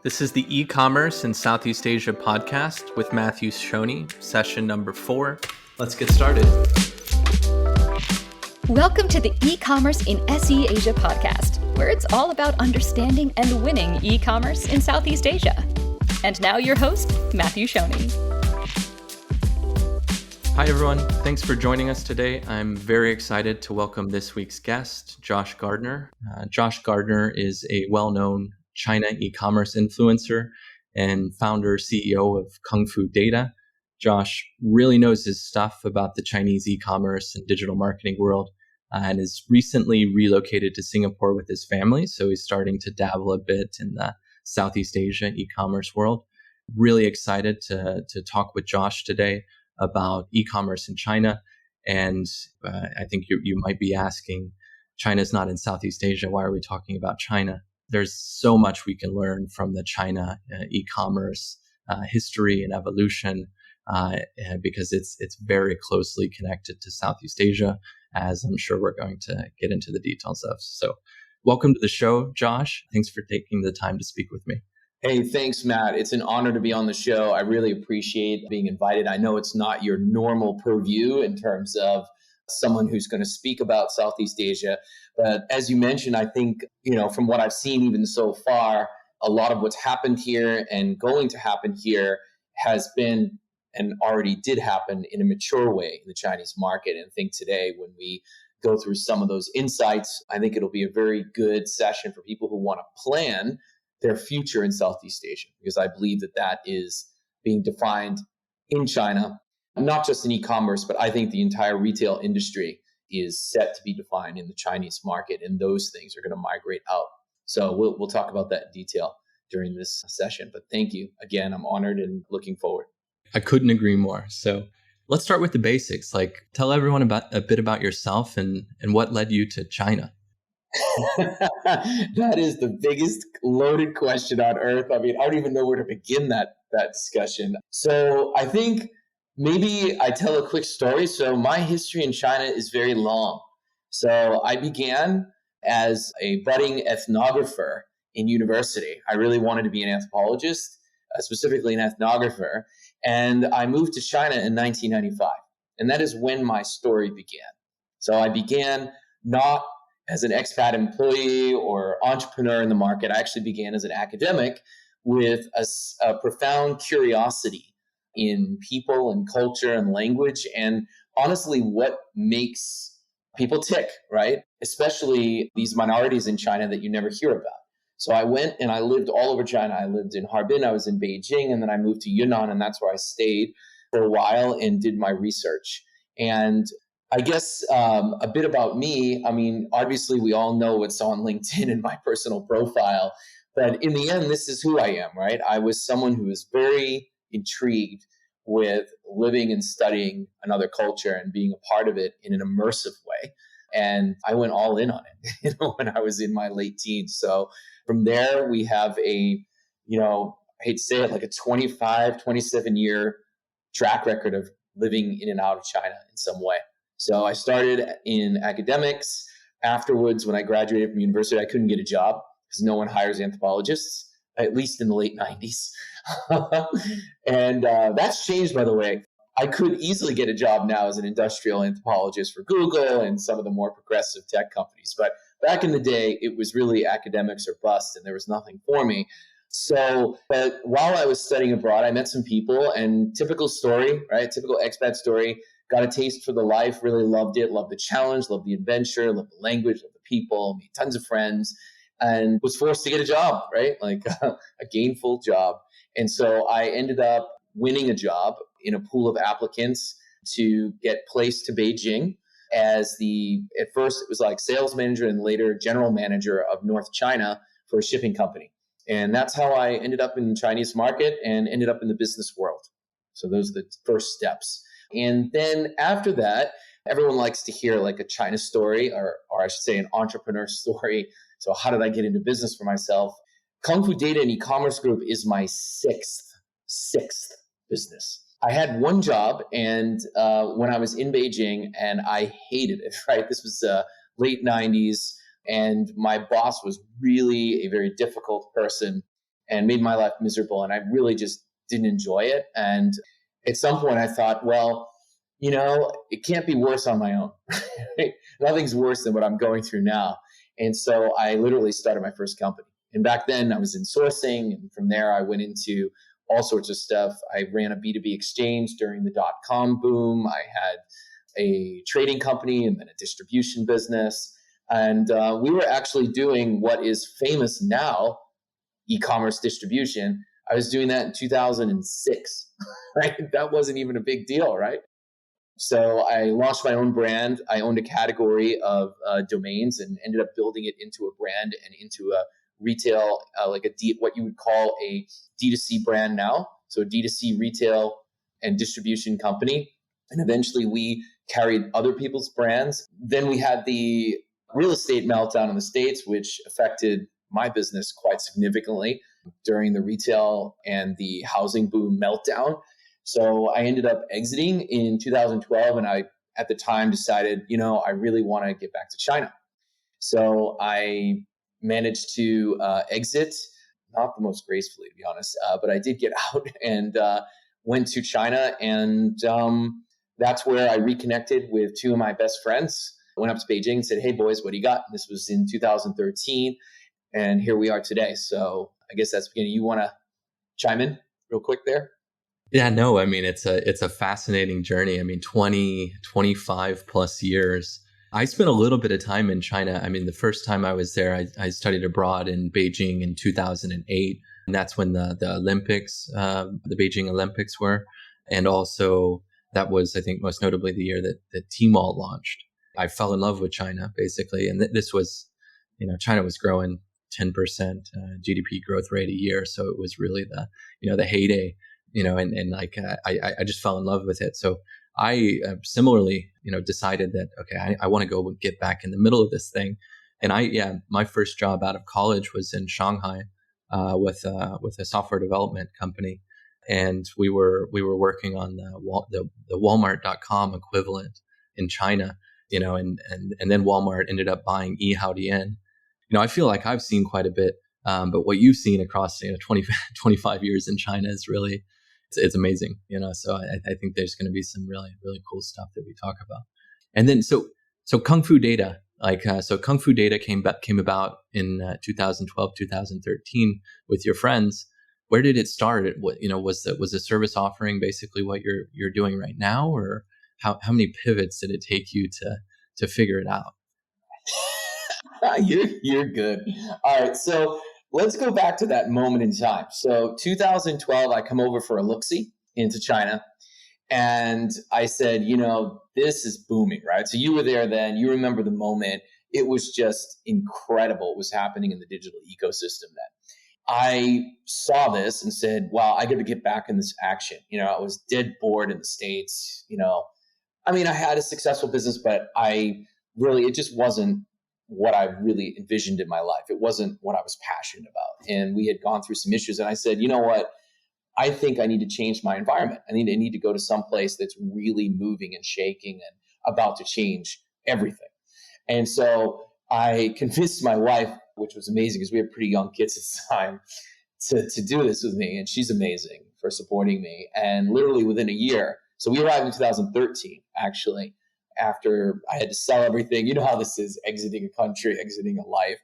This is the E-commerce in Southeast Asia podcast with Matthew Shoney, session number 4. Let's get started. Welcome to the E-commerce in SE Asia podcast, where it's all about understanding and winning e-commerce in Southeast Asia. And now your host, Matthew Shoney. Hi, everyone. Thanks for joining us today. I'm very excited to welcome this week's guest, Josh Gardner. Josh Gardner is a well-known China e-commerce influencer and founder CEO of KungFu Data. Josh really knows his stuff about the Chinese e-commerce and digital marketing world and is recently relocated to Singapore with his family. So he's starting to dabble a bit in the Southeast Asia e-commerce world. Really excited to talk with Josh today about e-commerce in China. And I think you might be asking, China's not in Southeast Asia. Why are we talking about China? There's so much we can learn from the China e-commerce history and evolution because it's very closely connected to Southeast Asia, as I'm sure we're going to get into the details of. So welcome to the show, Josh. Thanks for taking the time to speak with me. Hey, thanks, Matt. It's an honor to be on the show. I really appreciate being invited. I know it's not your normal purview in terms of someone who's going to speak about Southeast Asia. But as you mentioned, I think, from what I've seen even so far, a lot of what's happened here and going to happen here has been and already did happen in a mature way in the Chinese market. And I think today, when we go through some of those insights, I think it'll be a very good session for people who want to plan their future in Southeast Asia, because I believe that is being defined in China, not just in e-commerce, but I think the entire retail industry is set to be defined in the Chinese market, and those things are going to migrate out. So we'll talk about that in detail during this session. But thank you again. I'm honored and looking forward. I couldn't agree more. So let's start with the basics. Tell everyone a bit about yourself and what led you to China. That is the biggest loaded question on earth. I mean, I don't even know where to begin that discussion. So I think maybe I tell a quick story. So my history in China is very long. So I began as a budding ethnographer in university. I really wanted to be an anthropologist, specifically an ethnographer. And I moved to China in 1995. And that is when my story began. So I began not as an expat employee or entrepreneur in the market. I actually began as an academic with a profound curiosity in people and culture and language, and honestly, what makes people tick, right? Especially these minorities in China that you never hear about. So I went and I lived all over China. I lived in Harbin, I was in Beijing, and then I moved to Yunnan, and that's where I stayed for a while and did my research. And I guess a bit about me. I mean, obviously, we all know what's on LinkedIn and my personal profile, but in the end, this is who I am, right? I was someone who was very intrigued with living and studying another culture and being a part of it in an immersive way. And I went all in on it, when I was in my late teens. So from there, we have I hate to say it, like a 25, 27-year track record of living in and out of China in some way. So I started in academics. Afterwards, when I graduated from university, I couldn't get a job because no one hires anthropologists, at least in the late 90s. And that's changed, by the way. I could easily get a job now as an industrial anthropologist for Google and some of the more progressive tech companies. But back in the day, it was really academics or bust, and there was nothing for me. So, but while I was studying abroad, I met some people, and typical story, right? Typical expat story. Got a taste for the life, really loved it, loved the challenge, loved the adventure, loved the language, loved the people, made tons of friends, and was forced to get a job, right? Like a gainful job. And so I ended up winning a job in a pool of applicants to get placed to Beijing as at first it was like sales manager and later general manager of North China for a shipping company. And that's how I ended up in the Chinese market and ended up in the business world. So those are the first steps. And then after that, everyone likes to hear like a China story, or I should say an entrepreneur story. So how did I get into business for myself? KungFu Data and e-commerce group is my sixth business. I had one job, and when I was in Beijing, and I hated it, right? This was late 90s, and my boss was really a very difficult person. and made my life miserable. And I really just didn't enjoy it. And at some point I thought, well, it can't be worse on my own. Right? Nothing's worse than what I'm going through now. And so I literally started my first company. And back then I was in sourcing. And from there, I went into all sorts of stuff. I ran a B2B exchange during the dot-com boom. I had a trading company and then a distribution business. And we were actually doing what is famous now, e-commerce distribution. I was doing that in 2006, right? That wasn't even a big deal, right? So I launched my own brand. I owned a category of domains and ended up building it into a brand and into a retail, what you would call a D2C brand now. So a D2C retail and distribution company. And eventually we carried other people's brands. Then we had the real estate meltdown in the States, which affected my business quite significantly during the retail and the housing boom meltdown. So I ended up exiting in 2012, and I, at the time, decided, I really want to get back to China. So I managed to exit, not the most gracefully, to be honest, but I did get out and went to China, and that's where I reconnected with two of my best friends. I went up to Beijing and said, "Hey, boys, what do you got?" This was in 2013, and here we are today. So I guess that's the beginning. You want to chime in real quick there? Yeah, no, I mean, it's a fascinating journey. I mean, 20, 25 plus years. I spent a little bit of time in China. I mean, the first time I was there, I studied abroad in Beijing in 2008. And that's when the Olympics, the Beijing Olympics were. And also that was, I think, most notably the year that Tmall launched. I fell in love with China, basically. And this was, China was growing 10% GDP growth rate a year. So it was really the heyday. I just fell in love with it. So I similarly, decided that, okay, I want to go get back in the middle of this thing. And my first job out of college was in Shanghai with a software development company. And we were working on the Walmart.com equivalent in China, and then Walmart ended up buying Yihaodian. I feel like I've seen quite a bit, but what you've seen across 25 years in China is really, it's amazing, so I think there's going to be some really, really cool stuff that we talk about. And then, so KungFu Data, so KungFu Data came about in 2012, 2013 with your friends. Where did it start? Was the service offering basically what you're doing right now, or how many pivots did it take you to figure it out? You're good. All right, so let's go back to that moment in time. So 2012, I come over for a look-see into China, and I said, this is booming, right? So you were there then. You remember the moment. It was just incredible what was happening in the digital ecosystem then. I saw this and said, wow, I got to get back in this action. I was dead bored in the States. I mean, I had a successful business, but it just wasn't what I really envisioned in my life. It wasn't what I was passionate about. And we had gone through some issues, and I said, you know what? I think I need to change my environment. I need to go to some place that's really moving and shaking and about to change everything. And so I convinced my wife, which was amazing because we had pretty young kids at the time, to do this with me. And she's amazing for supporting me. And literally within a year, so we arrived in 2013, actually, after I had to sell everything. You know how this is, exiting a country, exiting a life.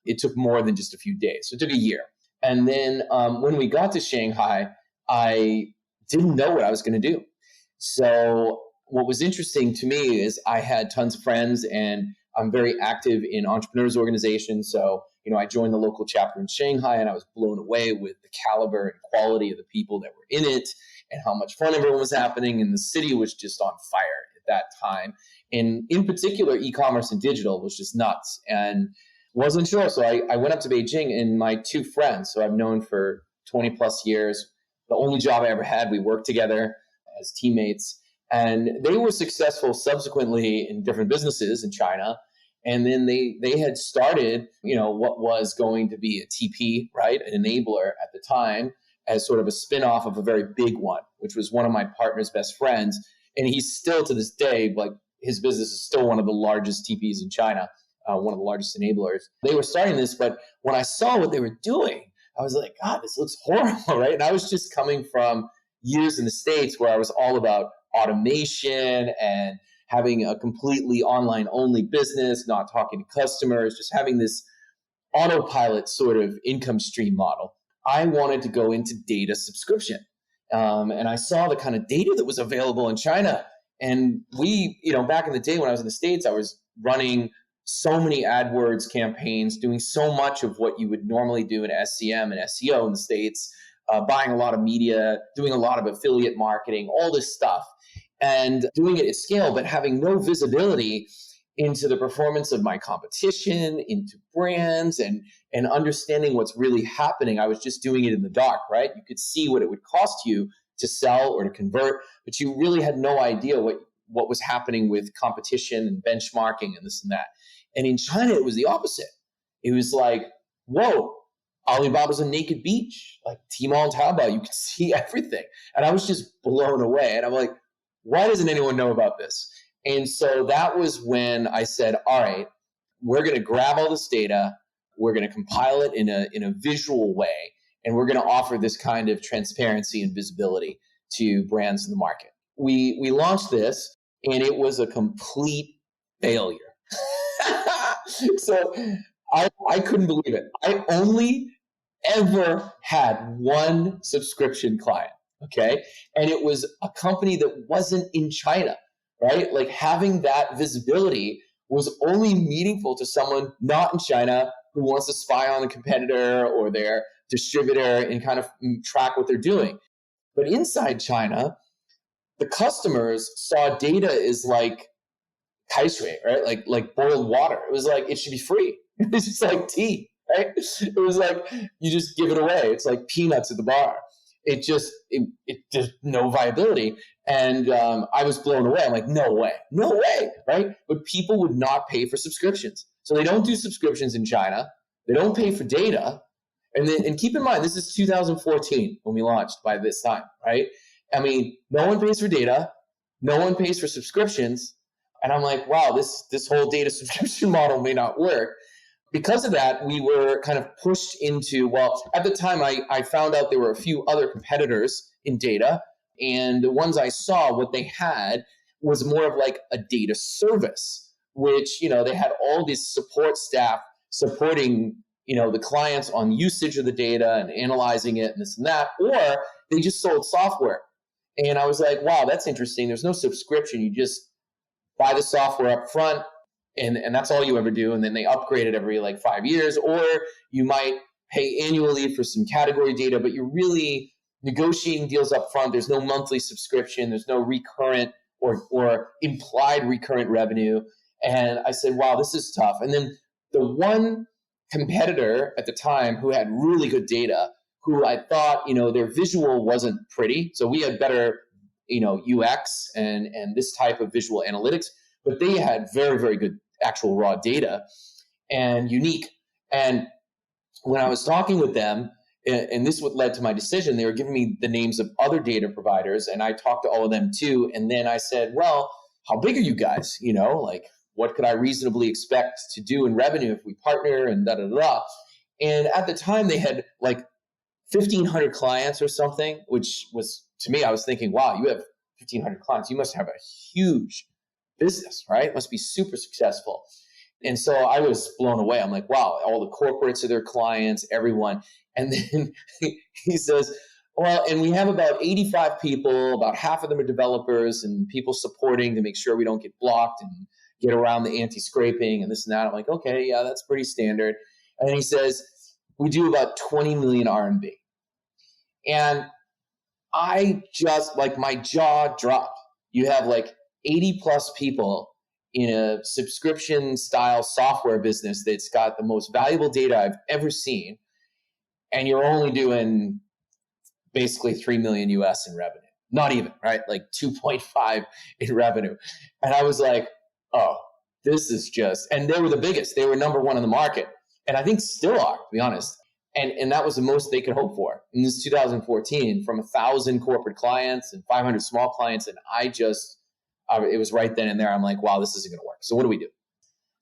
It took more than just a few days. So it took a year. And then when we got to Shanghai, I didn't know what I was going to do. So what was interesting to me is I had tons of friends, and I'm very active in entrepreneurs organizations. So, I joined the local chapter in Shanghai, and I was blown away with the caliber and quality of the people that were in it and how much fun everyone was happening. And the city was just on fire at that time. And in particular, e-commerce and digital was just nuts, and wasn't sure. So I went up to Beijing, and my two friends, so I've known for 20 plus years, the only job I ever had, we worked together as teammates, and they were successful subsequently in different businesses in China. And then they had started, what was going to be a TP, right? An enabler at the time, as sort of a spin-off of a very big one, which was one of my partner's best friends. And he's still, to this day, his business is still one of the largest TPs in China, one of the largest enablers. They were starting this, but when I saw what they were doing, I was like, God, this looks horrible, right? And I was just coming from years in the States where I was all about automation and having a completely online only business, not talking to customers, just having this autopilot sort of income stream model. I wanted to go into data subscription. And I saw the kind of data that was available in China. And we, back in the day when I was in the States, I was running so many AdWords campaigns, doing so much of what you would normally do in SCM and SEO in the States, buying a lot of media, doing a lot of affiliate marketing, all this stuff, and doing it at scale, but having no visibility into the performance of my competition, into brands, and understanding what's really happening. I was just doing it in the dark, right? You could see what it would cost you to sell or to convert, but you really had no idea what was happening with competition and benchmarking and this and that. And in China, it was the opposite. It was like, whoa, Alibaba's a naked beach, like Tmall and Taobao, you can see everything. And I was just blown away. And I'm like, why doesn't anyone know about this? And so that was when I said, all right, we're going to grab all this data, we're going to compile it in a visual way, and we're going to offer this kind of transparency and visibility to brands in the market. We launched this, and it was a complete failure. So I couldn't believe it. I only ever had one subscription client, okay? And it was a company that wasn't in China, right? Like having that visibility was only meaningful to someone not in China who wants to spy on a competitor or their distributor and kind of track what they're doing. But inside China, the customers saw data as like kaishui, right? Like boiled water. It was like, it should be free. It's just like tea, right? It was like, you just give it away. It's like peanuts at the bar. It just no viability. And I was blown away. I'm like, no way, right? But people would not pay for subscriptions. So they don't do subscriptions in China. They don't pay for data. And keep in mind, this is 2014 when we launched by this time, right? I mean, no one pays for data. No one pays for subscriptions. And I'm like, wow, this whole data subscription model may not work. Because of that, we were kind of pushed into, well, at the time I found out there were a few other competitors in data. And the ones I saw, what they had was more of like a data service, which, they had all this support staff supporting, the clients on usage of the data and analyzing it and this and that, or they just sold software. And I was like, wow, that's interesting. There's no subscription. You just buy the software up front, and that's all you ever do. And then they upgrade it every like 5 years, or you might pay annually for some category data, but you're really negotiating deals up front. There's no monthly subscription. There's no recurrent or implied recurrent revenue. And I said, wow, this is tough. And then the one competitor at the time who had really good data, who I thought, their visual wasn't pretty. So we had better, UX and this type of visual analytics, but they had very, very good actual raw data and unique. And when I was talking with them, and this what led to my decision, they were giving me the names of other data providers, and I talked to all of them too. And then I said, well, how big are you guys? Like, what could I reasonably expect to do in revenue if we partner and da-da-da-da. And at the time, they had like 1,500 clients or something, which was, to me, I was thinking, wow, you have 1,500 clients. You must have a huge business, right? It must be super successful. And so I was blown away. I'm like, wow, all the corporates are their clients, everyone. And then he says, well, and we have about 85 people, about half of them are developers and people supporting to make sure we don't get blocked and get around the anti-scraping and this and that. I'm like, okay, yeah, that's pretty standard. And then he says, we do about 20 million RMB. And I just, like, my jaw dropped. You have like 80 plus people in a subscription style software business that's got the most valuable data I've ever seen. And you're only doing basically 3 million US in revenue. Not even, right? Like 2.5 in revenue. And I was like, oh, this is just, and they were the biggest. They were number one in the market. And I think still are, to be honest. And that was the most they could hope for. And this is 2014, from 1,000 corporate clients and 500 small clients. And it was right then and there. I'm like, wow, this isn't going to work. So what do we do?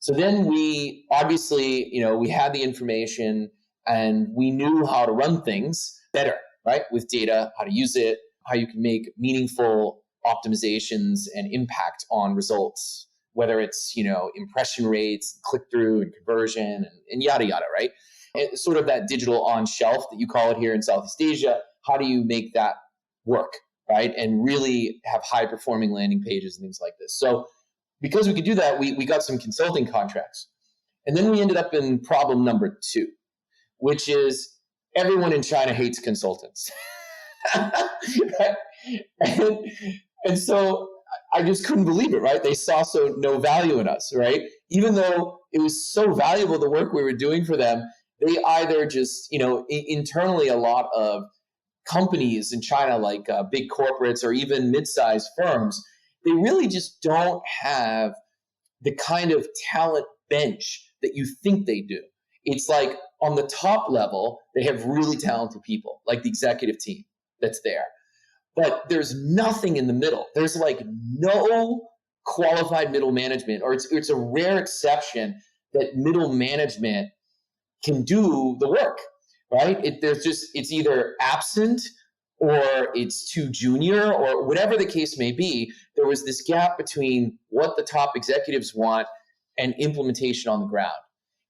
So then we obviously, we had the information, And we knew how to run things better, right? With data, how to use it, how you can make meaningful optimizations and impact on results, whether it's, impression rates, click-through and conversion and yada, yada, right? And sort of that digital on shelf that you call it here in Southeast Asia. How do you make that work, right? And really have high performing landing pages and things like this. So because we could do that, we got some consulting contracts. And then we ended up in problem number 2, which is everyone in China hates consultants. Right? And so I just couldn't believe it, right? They saw no value in us, right? Even though it was so valuable, the work we were doing for them, they either just, internally a lot of companies in China, like big corporates or even mid-sized firms, they really just don't have the kind of talent bench that you think they do. It's like on the top level, they have really talented people, like the executive team that's there. But there's nothing in the middle. There's like no qualified middle management, or it's a rare exception that middle management can do the work, right? It's either absent or it's too junior or whatever the case may be. There was this gap between what the top executives want and implementation on the ground.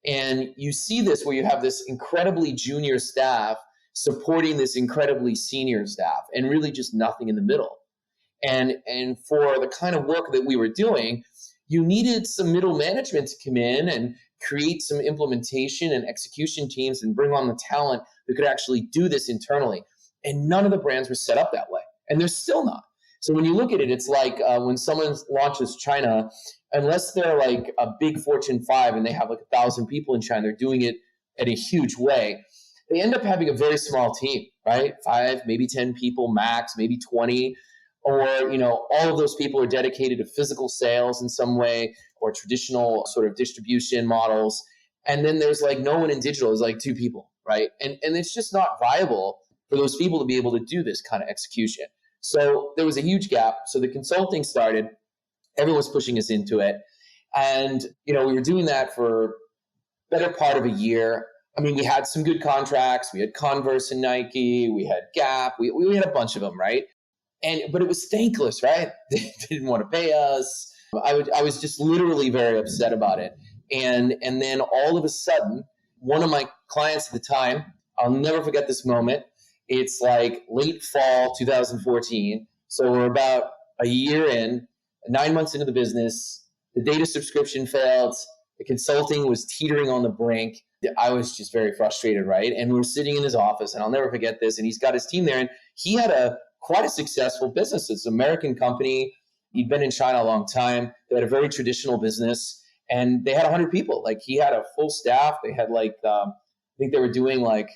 And you see this where you have this incredibly junior staff supporting this incredibly senior staff and really just nothing in the middle. And for the kind of work that we were doing, you needed some middle management to come in and create some implementation and execution teams and bring on the talent that could actually do this internally. And none of the brands were set up that way. And they're still not. So when you look at it, it's like when someone launches China, unless they're like a big Fortune 5 and they have like 1,000 people in China, they're doing it in a huge way. They end up having a very small team, right? 5, maybe 10 people max, maybe 20. Or, all of those people are dedicated to physical sales in some way or traditional sort of distribution models. And then there's like no one in digital. There's like 2 people, right? And it's just not viable for those people to be able to do this kind of execution. So there was a huge gap. So the consulting started. Everyone was pushing us into it. And, we were doing that for better part of a year. I mean, we had some good contracts. We had Converse and Nike. We had Gap. We had a bunch of them, right? But it was thankless, right? They didn't want to pay us. I was just literally very upset about it. And then all of a sudden, one of my clients at the time, I'll never forget this moment. It's like late fall 2014. So we're about a year in, 9 months into the business. The data subscription failed. The consulting was teetering on the brink. I was just very frustrated, right? And we were sitting in his office, and I'll never forget this. And he's got his team there, and he had quite a successful business. It's an American company. He'd been in China a long time. They had a very traditional business, and they had 100 people. Like he had a full staff. They had I think they were doing like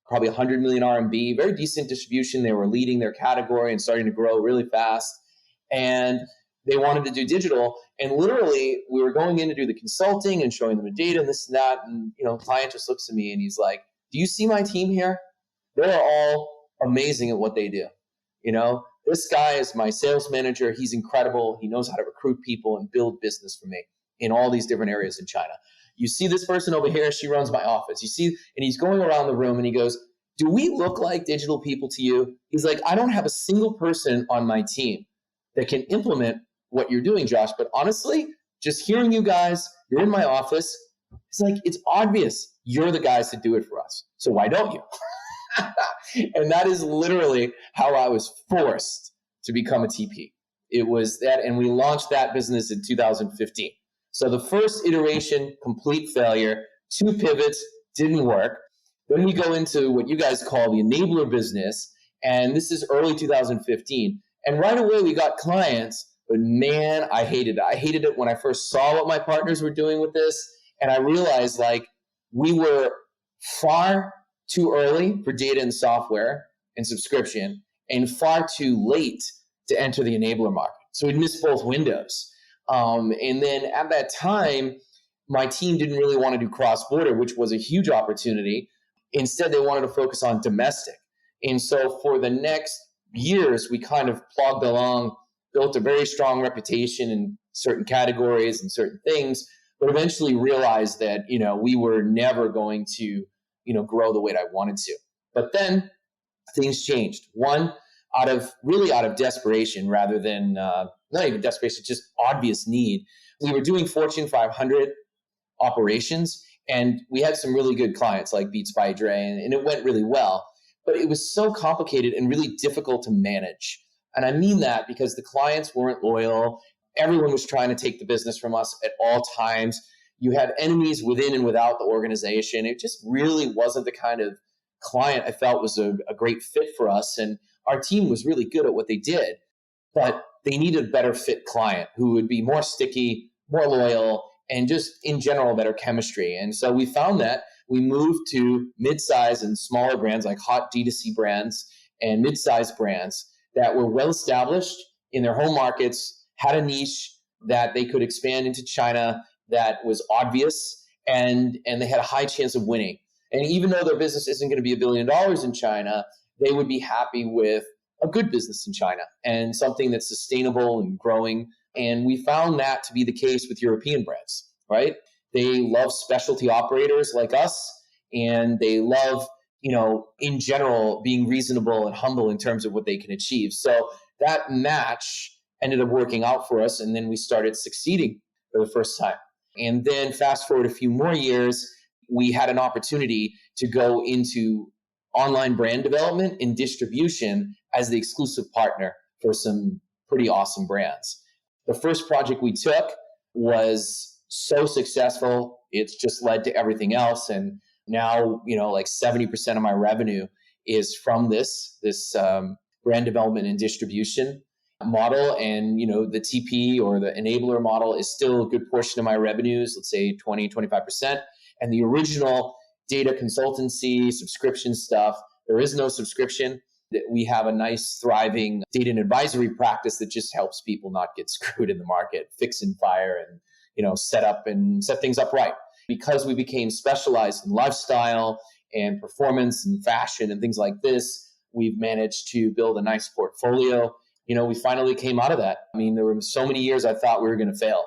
probably 100 million RMB, very decent distribution. They were leading their category and starting to grow really fast. And they wanted to do digital. And literally we were going in to do the consulting and showing them the data and this and that. And, client just looks at me and he's like, do you see my team here? They're all amazing at what they do. This guy is my sales manager. He's incredible. He knows how to recruit people and build business for me in all these different areas in China. You see this person over here, she runs my office. You see, and he's going around the room and he goes, do we look like digital people to you? He's like, I don't have a single person on my team that can implement what you're doing, Josh. But honestly, just hearing you guys, you're in my office. It's like, it's obvious you're the guys to do it for us. So why don't you? And that is literally how I was forced to become a TP. It was that, and we launched that business in 2015. So the first iteration, complete failure, 2 pivots, didn't work. Then we go into what you guys call the enabler business, and this is early 2015. And right away we got clients, but man, I hated it. I hated it when I first saw what my partners were doing with this, and I realized like we were far too early for data and software and subscription, and far too late to enter the enabler market. So we'd missed both windows. And then at that time, my team didn't really want to do cross-border, which was a huge opportunity. Instead, they wanted to focus on domestic. And so for the next years, we kind of plugged along, built a very strong reputation in certain categories and certain things, but eventually realized that, we were never going to grow the way that I wanted to. But then things changed. One, out of desperation rather than not even desperation, just obvious need. We were doing Fortune 500 operations, and we had some really good clients like Beats by Dre, and it went really well. But it was so complicated and really difficult to manage. And I mean that because the clients weren't loyal. Everyone was trying to take the business from us at all times. You had enemies within and without the organization. It just really wasn't the kind of client I felt was a great fit for us. And our team was really good at what they did, but they needed a better fit client who would be more sticky, more loyal, and just in general, better chemistry. And so we found that we moved to mid-size and smaller brands like hot D2C brands and mid-size brands that were well-established in their home markets, had a niche that they could expand into China that was obvious, and they had a high chance of winning. And even though their business isn't going to be $1 billion in China, they would be happy with a good business in China and something that's sustainable and growing. And we found that to be the case with European brands, right? They love specialty operators like us, and they love, in general, being reasonable and humble in terms of what they can achieve. So that match ended up working out for us, and then we started succeeding for the first time. And then fast forward a few more years, we had an opportunity to go into online brand development and distribution as the exclusive partner for some pretty awesome brands. The first project we took was so successful, it's just led to everything else. And now, like 70% of my revenue is from this brand development and distribution model. And, the TP or the enabler model is still a good portion of my revenues, let's say 20, 25%. And the original data consultancy, subscription stuff, there is no subscription. We have a nice, thriving data and advisory practice that just helps people not get screwed in the market, fix and fire, and set things up right. Because we became specialized in lifestyle and performance and fashion and things like this, we've managed to build a nice portfolio. We finally came out of that. I mean, there were so many years I thought we were going to fail.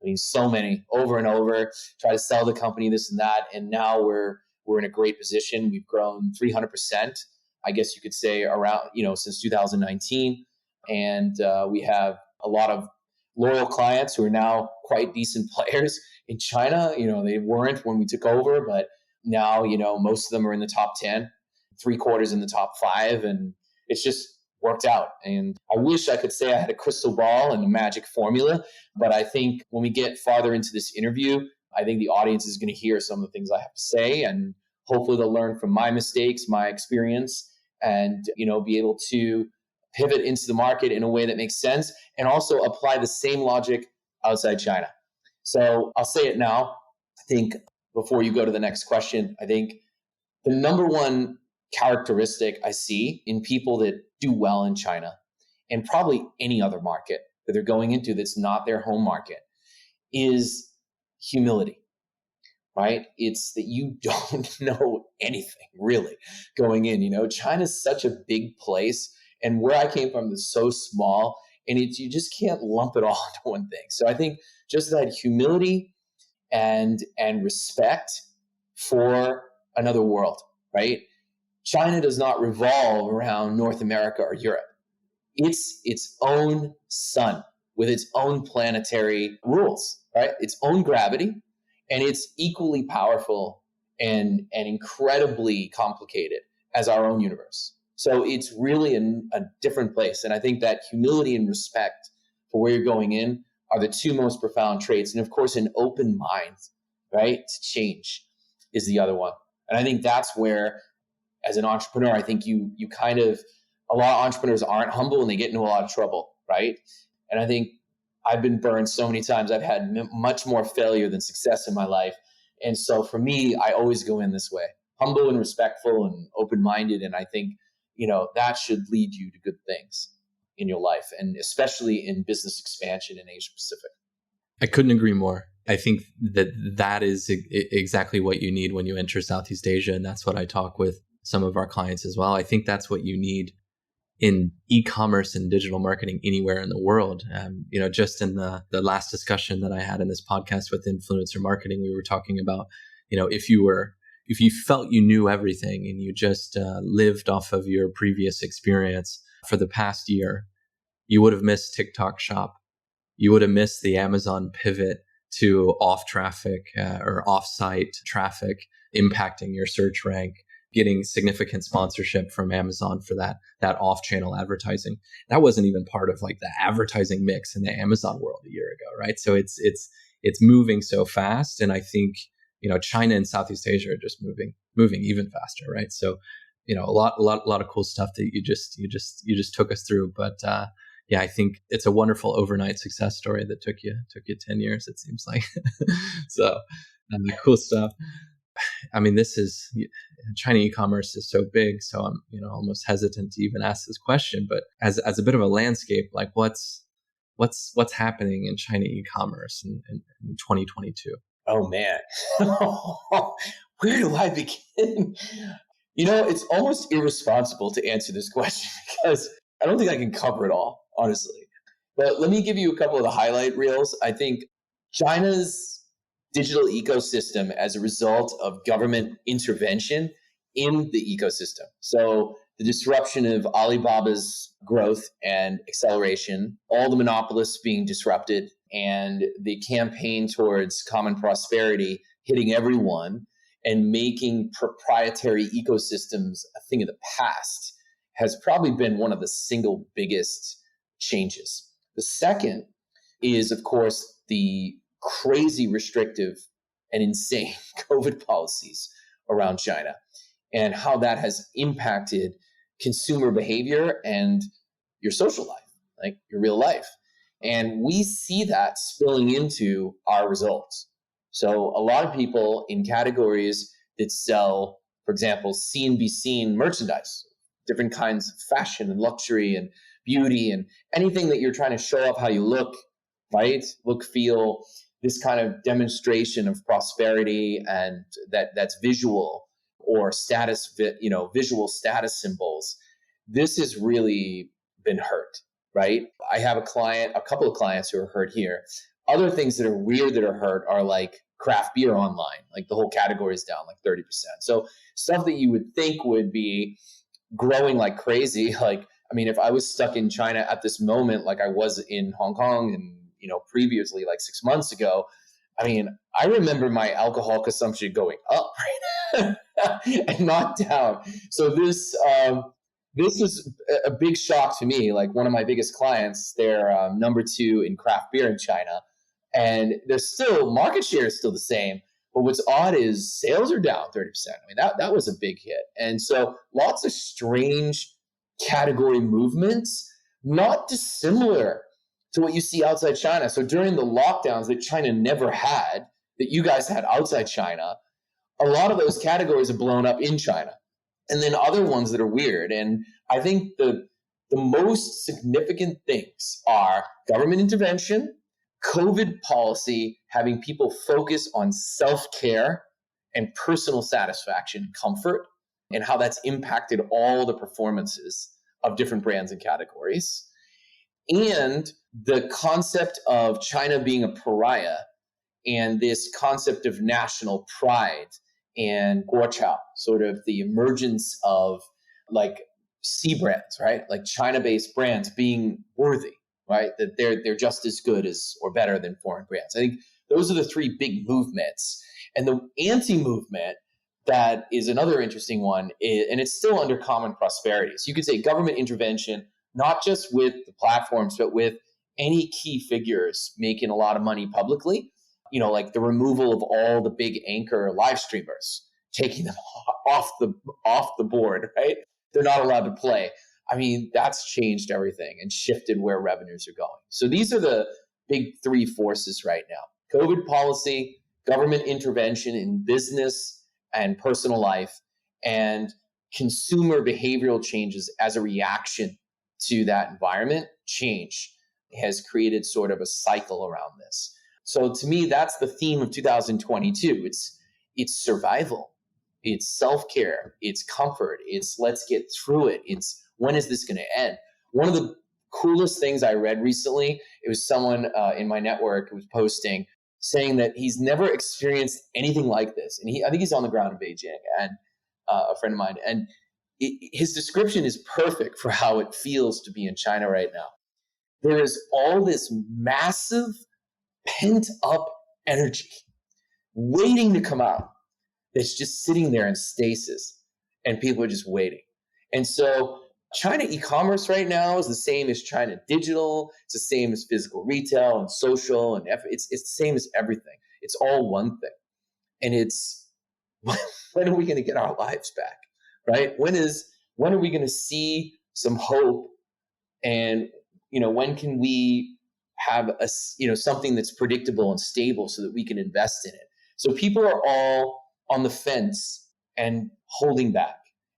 I mean, so many, over and over, try to sell the company, this and that. And now we're in a great position. We've grown 300%, I guess you could say, around, since 2019. And we have a lot of loyal clients who are now quite decent players in China. They weren't when we took over, but now, most of them are in the top 10, 3/4 in the top 5. And it's just worked out. And I wish I could say I had a crystal ball and a magic formula, but I think when we get farther into this interview, I think the audience is going to hear some of the things I have to say, and hopefully they'll learn from my mistakes, my experience, and be able to pivot into the market in a way that makes sense, and also apply the same logic outside China. So I'll say it now. I think before you go to the next question, I think the number one characteristic I see in people that do well in China, and probably any other market that they're going into that's not their home market, is humility, right? It's that you don't know anything really going in. China's such a big place, and where I came from is so small, and you just can't lump it all into one thing. So I think just that humility and respect for another world, right? China does not revolve around North America or Europe. It's its own sun with its own planetary rules, right? Its own gravity, and it's equally powerful and incredibly complicated as our own universe. So it's really a different place. And I think that humility and respect for where you're going in are the two most profound traits. And of course, an open mind, right, to change is the other one. And I think that's where, as an entrepreneur, I think you kind of, a lot of entrepreneurs aren't humble and they get into a lot of trouble, right? And I think I've been burned so many times. I've had much more failure than success in my life. And so for me, I always go in this way, humble and respectful and open-minded. And I think, that should lead you to good things in your life, and especially in business expansion in Asia Pacific. I couldn't agree more. I think that is exactly what you need when you enter Southeast Asia. And that's what I talk with some of our clients as well. I think that's what you need in e-commerce and digital marketing anywhere in the world. Just in the last discussion that I had in this podcast with influencer marketing, we were talking about, if you were if you felt you knew everything and you just lived off of your previous experience for the past year, you would have missed TikTok Shop. You would have missed the Amazon pivot to off traffic or off-site traffic impacting your search rank, getting significant sponsorship from Amazon for that off-channel advertising. That wasn't even part of like the advertising mix in the Amazon world a year ago, right? So it's moving so fast, and I think China and Southeast Asia are just moving even faster, right? So a lot of cool stuff that you just took us through, but yeah, I think it's a wonderful overnight success story that took you 10 years, it seems like. So cool stuff. I mean, China e-commerce is so big, so I'm almost hesitant to even ask this question. But as a bit of a landscape, like what's happening in China e-commerce in 2022? Oh man, where do I begin? It's almost irresponsible to answer this question because I don't think I can cover it all, honestly. But let me give you a couple of the highlight reels. I think China's digital ecosystem as a result of government intervention in the ecosystem. So the disruption of Alibaba's growth and acceleration, all the monopolists being disrupted, and the campaign towards common prosperity hitting everyone and making proprietary ecosystems a thing of the past has probably been one of the single biggest changes. The second is, of course, the crazy restrictive and insane COVID policies around China and how that has impacted consumer behavior and your social life, like your real life. And we see that spilling into our results. So a lot of people in categories that sell, for example, see and be seen merchandise, different kinds of fashion and luxury and beauty and anything that you're trying to show off how you look, right? Look, feel, this kind of demonstration of prosperity and that's visual or status, visual status symbols. This has really been hurt, right? I have a couple of clients who are hurt here. Other things that are weird that are hurt are like craft beer online, like the whole category is down like 30%. So stuff that you would think would be growing like crazy, like, I mean, if I was stuck in China at this moment, like I was in Hong Kong and, previously like 6 months ago, I mean, I remember my alcohol consumption going up, right? And not down. So this was a big shock to me. Like one of my biggest clients, they're number 2 in craft beer in China. And market share is still the same. But what's odd is sales are down 30%. I mean, that was a big hit. And so lots of strange category movements, not dissimilar to what you see outside China. So during the lockdowns that China never had, that you guys had outside China, a lot of those categories have blown up in China. And then other ones that are weird. And I think the most significant things are government intervention, COVID policy, having people focus on self-care and personal satisfaction, comfort, and how that's impacted all the performances of different brands and categories. And the concept of China being a pariah and this concept of national pride and guochao, sort of the emergence of like C brands, right? Like China-based brands being worthy, right? That they're just as good as or better than foreign brands. I think those are the 3 big movements. And the anti-movement that is another interesting one, and it's still under common prosperity. So you could say government intervention, not just with the platforms, but with any key figures making a lot of money publicly, like the removal of all the big anchor live streamers, taking them off the board, right? They're not allowed to play. I mean, that's changed everything and shifted where revenues are going. So these are the big 3 forces right now: COVID policy, government intervention in business and personal life, and consumer behavioral changes as a reaction to that environment change has created sort of a cycle around this. So to me, that's the theme of 2022. It's survival, it's self-care, it's comfort, it's let's get through it. It's when is this going to end? One of the coolest things I read recently, it was someone in my network who was posting saying that he's never experienced anything like this. And I think he's on the ground in Beijing, and a friend of mine. And his description is perfect for how it feels to be in China right now. There is all this massive pent up energy waiting to come out that's just sitting there in stasis, and people are just waiting. And so China e-commerce right now is the same as China digital. It's the same as physical retail and social, and it's the same as everything. It's all one thing. And it's, when are we going to get our lives back, right? When are we going to see some hope? And, when can we have something that's predictable and stable so that we can invest in it? So people are all on the fence and holding back.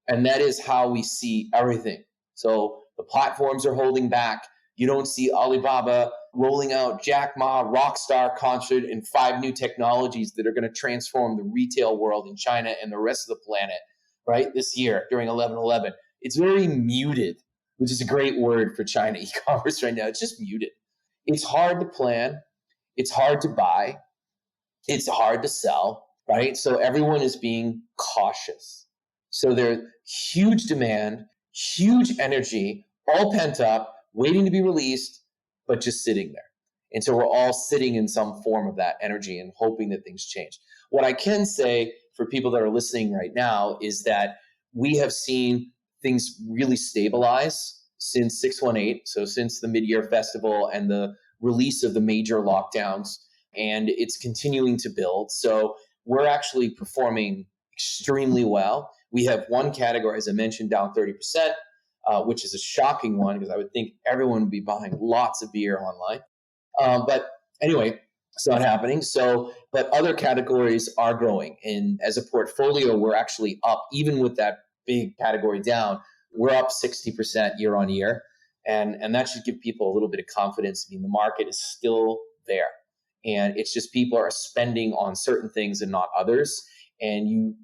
And that is how we see everything. So the platforms are holding back. You don't see Alibaba rolling out Jack Ma Rockstar concert and 5 new technologies that are going to transform the retail world in China and the rest of the planet, right? This year during 11/11. It's very muted, which is a great word for China e-commerce right now. It's just muted. It's hard to plan. It's hard to buy. It's hard to sell, right? So everyone is being cautious. So there's huge demand, huge energy, all pent up, waiting to be released, but just sitting there. And so we're all sitting in some form of that energy and hoping that things change. What I can say for people that are listening right now is that we have seen things really stabilize since 618, so since the mid-year festival and the release of the major lockdowns, and it's continuing to build. So we're actually performing extremely well. We have one category, as I mentioned, down 30%, which is a shocking one because I would think everyone would be buying lots of beer online. But anyway, it's not happening. So, but other categories are growing. And as a portfolio, we're actually up, even with that big category down, we're up 60% year on year. And that should give people a little bit of confidence. I mean, the market is still there. And it's just people are spending on certain things and not others. And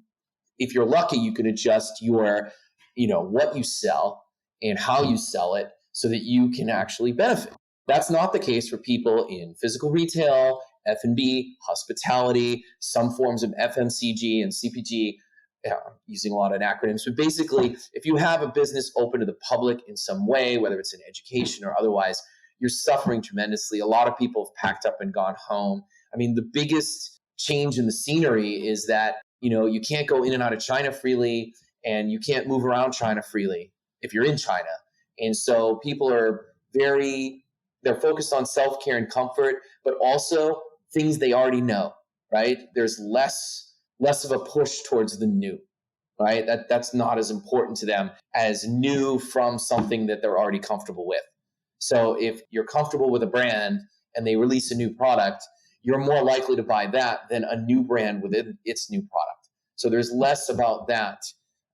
if you're lucky, you can adjust your, what you sell and how you sell it so that you can actually benefit. That's not the case for people in physical retail, F&B, hospitality, some forms of FMCG and CPG, using a lot of acronyms. But basically, if you have a business open to the public in some way, whether it's in education or otherwise, you're suffering tremendously. A lot of people have packed up and gone home. I mean, the biggest change in the scenery is that, you can't go in and out of China freely, and you can't move around China freely if you're in China. And so people are they're focused on self-care and comfort, but also things they already know, right? There's less of a push towards the new, right? That's not as important to them as new from something that they're already comfortable with. So if you're comfortable with a brand and they release a new product, you're more likely to buy that than a new brand within its new product. So there's less about that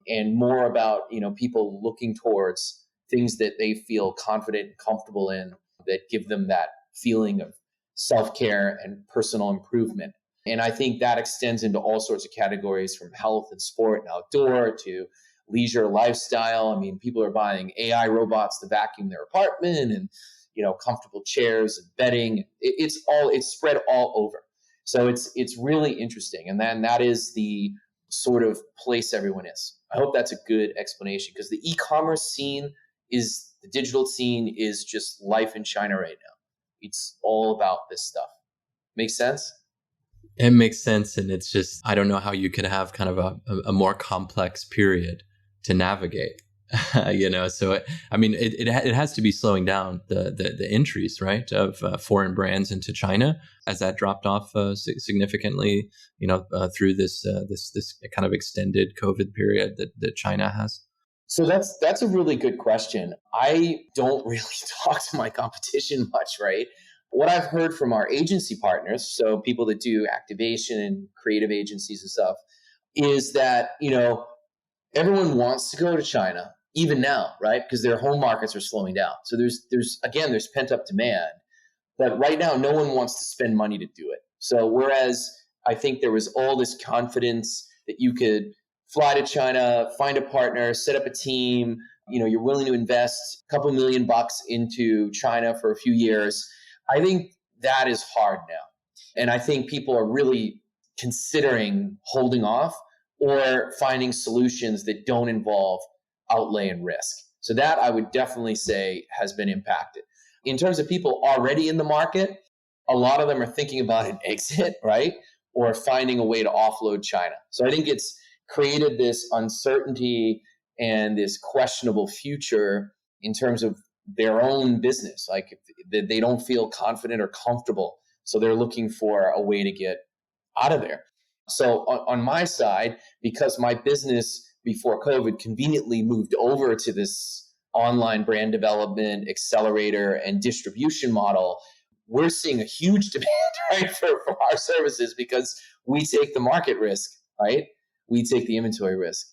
and more about, people looking towards things that they feel confident and comfortable in that give them that feeling of self-care and personal improvement. And I think that extends into all sorts of categories, from health and sport and outdoor to leisure lifestyle. I mean, people are buying AI robots to vacuum their apartment, and comfortable chairs and bedding. It's spread all over. So it's really interesting. And then that is the sort of place everyone is. I hope that's a good explanation, because the e-commerce scene the digital scene is just life in China right now. It's all about this stuff. Make sense? It makes sense. And it's just, I don't know how you could have kind of a more complex period to navigate, So, it has to be slowing down the entries, right, of foreign brands into China, as that dropped off significantly, through this kind of extended COVID period that China has. So that's a really good question. I don't really talk to my competition much, right? What I've heard from our agency partners, so people that do activation and creative agencies and stuff, is that, everyone wants to go to China, even now, right? Because their home markets are slowing down. So there's pent up demand, but right now no one wants to spend money to do it. So whereas I think there was all this confidence that you could fly to China, find a partner, set up a team, you're willing to invest a couple $1 million into China for a few years. I think that is hard now. And I think people are really considering holding off or finding solutions that don't involve outlay and risk. So that I would definitely say has been impacted. In terms of people already in the market, a lot of them are thinking about an exit, right? Or finding a way to offload China. So I think it's created this uncertainty and this questionable future in terms of their own business. Like they don't feel confident or comfortable. So they're looking for a way to get out of there. So on my side, because my business before COVID conveniently moved over to this online brand development, accelerator, and distribution model, we're seeing a huge demand, right, for our services because we take the market risk, right? We take the inventory risk.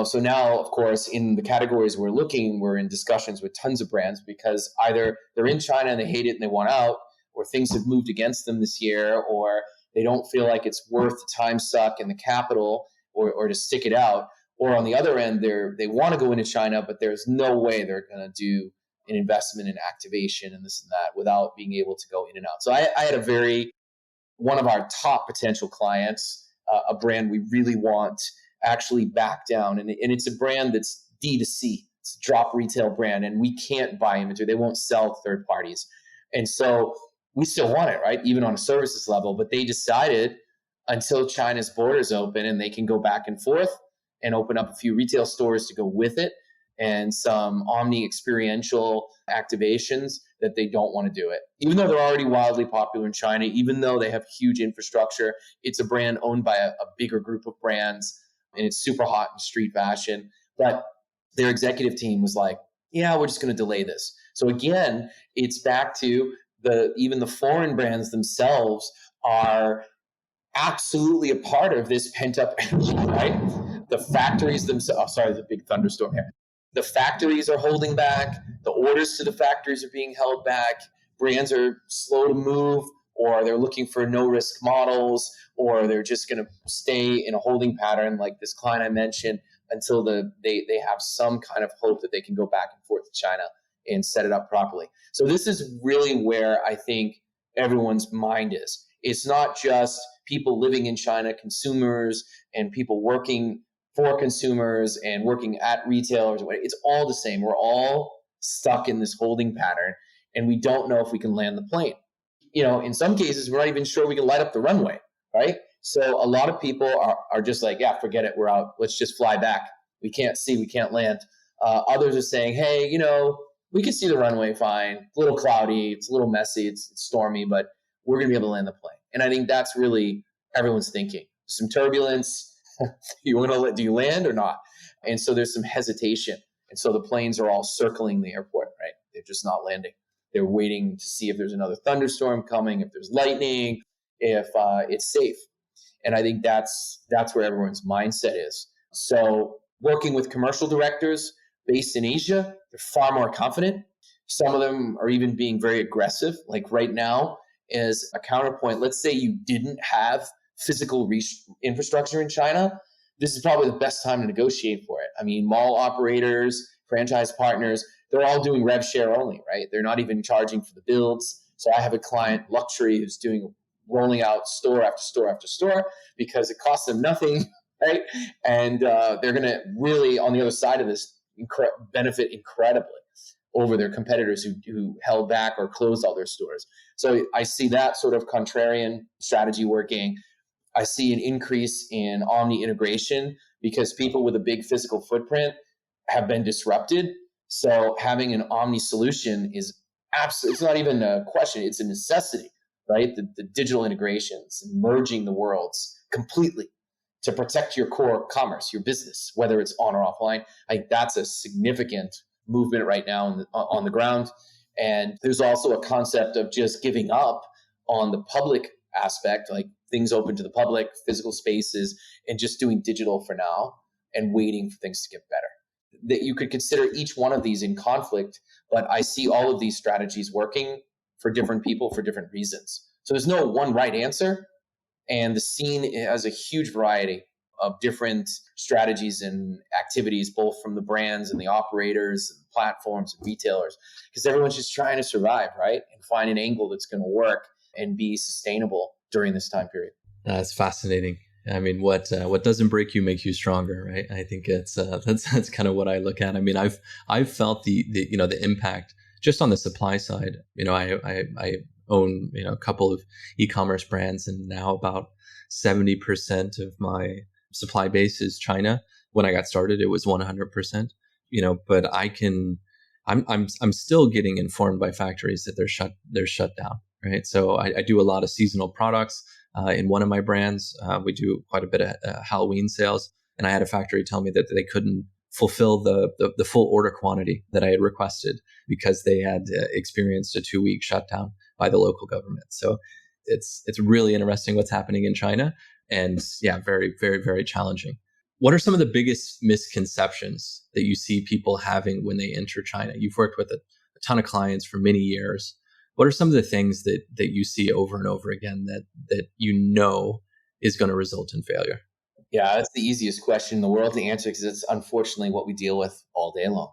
So now, of course, in the categories we're looking, we're in discussions with tons of brands because either they're in China and they hate it and they want out, or things have moved against them this year, or they don't feel like it's worth the time suck and the capital or to stick it out. Or on the other end, they want to go into China, but there's no way they're going to do an investment in activation and this and that without being able to go in and out. So I had one of our top potential clients, a brand we really want, actually back down. And it's a brand that's D2C. It's a drop retail brand, and we can't buy inventory. They won't sell to third parties. And so we still want it, right? Even on a services level. But they decided until China's borders open and they can go back and forth and open up a few retail stores to go with it and some omni experiential activations, that they don't want to do it. Even though they're already wildly popular in China, even though they have huge infrastructure, it's a brand owned by a bigger group of brands, and it's super hot in street fashion. But their executive team was like, yeah, we're just going to delay this. So again, it's back to even the foreign brands themselves are absolutely a part of this pent-up energy, right? The factories themselves, sorry, there's a big thunderstorm here. The factories are holding back. The orders to the factories are being held back. Brands are slow to move, or they're looking for no-risk models, or they're just going to stay in a holding pattern like this client I mentioned until they have some kind of hope that they can go back and forth to China and set it up properly. So this is really where I think everyone's mind is. It's not just people living in China, consumers, and people working for consumers and working at retailers. It's all the same. We're all stuck in this holding pattern, and we don't know if we can land the plane. In some cases, we're not even sure we can light up the runway, right? So a lot of people are just like, yeah, forget it, we're out. Let's just fly back. We can't see, we can't land. Others are saying, hey, we can see the runway fine. It's a little cloudy, it's a little messy, it's stormy, but we're going to be able to land the plane. And I think that's really everyone's thinking. Some turbulence. Do you land or not? And so there's some hesitation. And so the planes are all circling the airport, right? They're just not landing. They're waiting to see if there's another thunderstorm coming, if there's lightning, if it's safe. And I think that's where everyone's mindset is. So working with commercial directors based in Asia, they're far more confident. Some of them are even being very aggressive. Like right now, as a counterpoint, let's say you didn't have physical infrastructure in China, this is probably the best time to negotiate for it. I mean, mall operators, franchise partners, they're all doing rev share only, right? They're not even charging for the builds. So I have a client, Luxury, who's rolling out store after store after store because it costs them nothing, right? And they're going to really, on the other side of this, benefit incredibly over their competitors who held back or closed all their stores. So I see that sort of contrarian strategy working. I see an increase in omni integration because people with a big physical footprint have been disrupted. So having an omni solution is absolutely, it's not even a question, it's a necessity, right? The digital integrations and merging the worlds completely to protect your core commerce, your business, whether it's on or offline. I think that's a significant movement right now on the ground. And there's also a concept of just giving up on the public aspect, like things open to the public, physical spaces, and just doing digital for now and waiting for things to get better. That you could consider each one of these in conflict, but I see all of these strategies working for different people for different reasons. So there's no one right answer. And the scene has a huge variety of different strategies and activities, both from the brands and the operators and platforms and retailers, because everyone's just trying to survive, right? And find an angle that's going to work and be sustainable during this time period. That's fascinating. I mean, what doesn't break you makes you stronger, right? I think it's that's kind of what I look at. I mean, I've felt the impact just on the supply side. I own a couple of e-commerce brands, and now about 70% of my supply base is China. When I got started, it was 100%. But I'm still getting informed by factories that they're shut down, right? So I do a lot of seasonal products. In one of my brands, we do quite a bit of Halloween sales, and I had a factory tell me that they couldn't fulfill the full order quantity that I had requested because they had experienced a 2-week shutdown by the local government. So it's really interesting what's happening in China, and yeah, very, very, very challenging. What are some of the biggest misconceptions that you see people having when they enter China? You've worked with a ton of clients for many years. What are some of the things that you see over and over again that is going to result in failure? Yeah, that's the easiest question in the world to answer because it's unfortunately what we deal with all day long.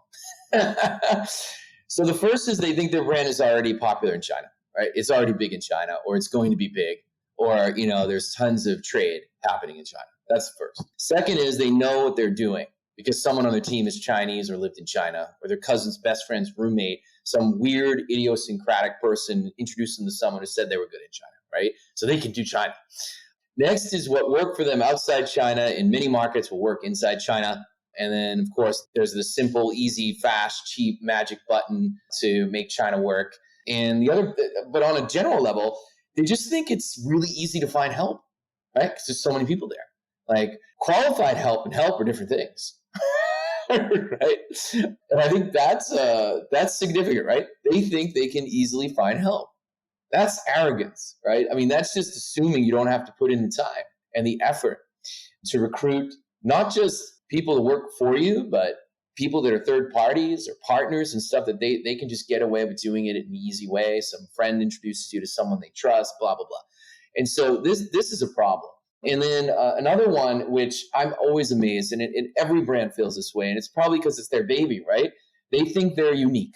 So the first is they think their brand is already popular in China, right? It's already big in China, or it's going to be big, or there's tons of trade happening in China. That's the first. Second is they know what they're doing because someone on their team is Chinese or lived in China, or their cousin's best friend's roommate, some weird idiosyncratic person introduced them to someone who said they were good in China, right? So they can do China. Next is what worked for them outside China in many markets will work inside China. And then, of course, there's the simple, easy, fast, cheap magic button to make China work. And the other, but on a general level, they just think it's really easy to find help, right? Because there's so many people there. Like qualified help and help are different things. Right? And I think that's significant, right? They think they can easily find help. That's arrogance, right? I mean, that's just assuming you don't have to put in the time and the effort to recruit not just people to work for you, but people that are third parties or partners and stuff that they can just get away with doing it in an easy way. Some friend introduces you to someone they trust, blah, blah, blah. And so this is a problem. And then another one, which I'm always amazed, and every brand feels this way, and it's probably because it's their baby, right? They think they're unique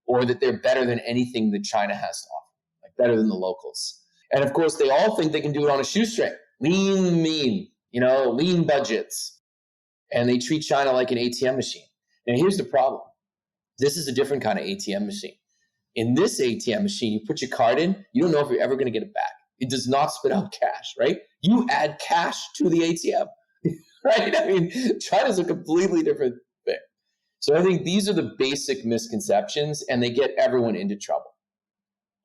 or that they're better than anything that China has to offer, like better than the locals. And of course, they all think they can do it on a shoestring, lean, lean budgets. And they treat China like an ATM machine. Now, here's the problem. This is a different kind of ATM machine. In this ATM machine, you put your card in, you don't know if you're ever going to get it back. It does not spit out cash, right? You add cash to the ATM, right? I mean, China's a completely different thing. So I think these are the basic misconceptions, and they get everyone into trouble.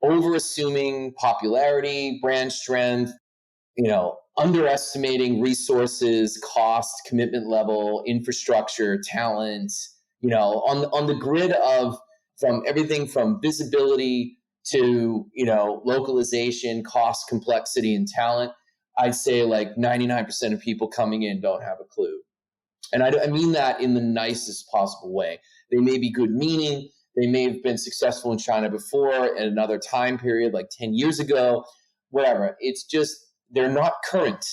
Overassuming popularity, brand strength, underestimating resources, cost, commitment level, infrastructure, talent, on the grid of from everything from visibility to, localization, cost, complexity, and talent. I'd say like 99% of people coming in don't have a clue. And I mean that in the nicest possible way. They may be good meaning. They may have been successful in China before at another time period, like 10 years ago, whatever. It's just, they're not current.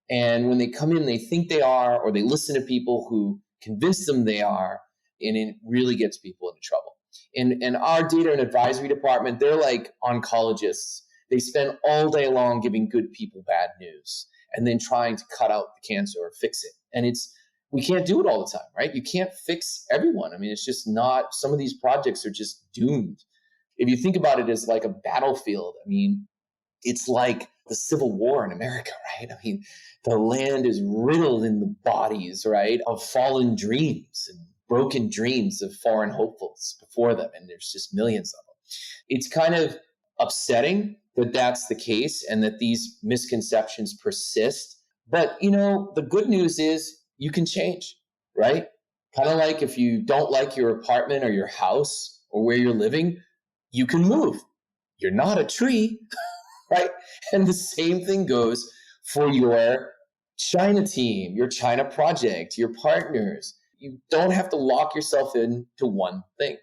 And when they come in, they think they are, or they listen to people who convince them they are, and it really gets people into trouble. And our data and advisory department, they're like oncologists. They spend all day long giving good people bad news and then trying to cut out the cancer or fix it. And we can't do it all the time, right? You can't fix everyone. I mean, it's just not, some of these projects are just doomed. If you think about it as like a battlefield, I mean, it's like the Civil War in America, right? I mean, the land is riddled in the bodies, right, of fallen dreams and broken dreams of foreign hopefuls before them. And there's just millions of them. It's kind of upsetting that that's the case and that these misconceptions persist. But, the good news is you can change, right? Kind of like if you don't like your apartment or your house or where you're living, you can move. You're not a tree, right? And the same thing goes for your China team, your China project, your partners. You don't have to lock yourself into one thing,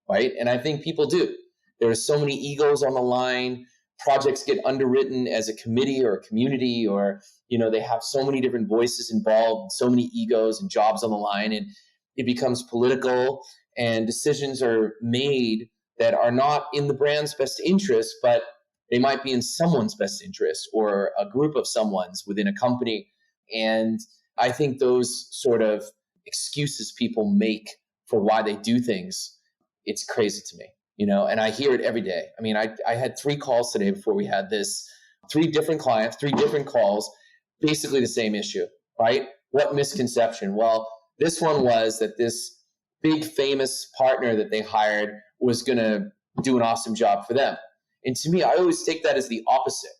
right? And I think people do. There are so many egos on the line. Projects get underwritten as a committee or a community, or, they have so many different voices involved, so many egos and jobs on the line, and it becomes political, and decisions are made that are not in the brand's best interest, but They might be in someone's best interest or a group of someone's within a company. And I think those sort of excuses people make for why they do things, it's crazy to me, and I hear it every day. I mean, I had 3 calls today before we had this, 3 different clients, 3 different calls, basically the same issue, right? What misconception? Well, this one was that this big famous partner that they hired was going to do an awesome job for them. And to me, I always take that as the opposite.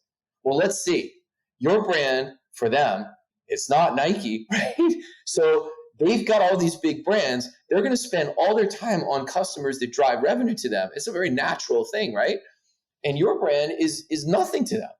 Well, let's see. Your brand for them, it's not Nike, right? So they've got all these big brands. They're going to spend all their time on customers that drive revenue to them. It's a very natural thing, right? And your brand is nothing to them.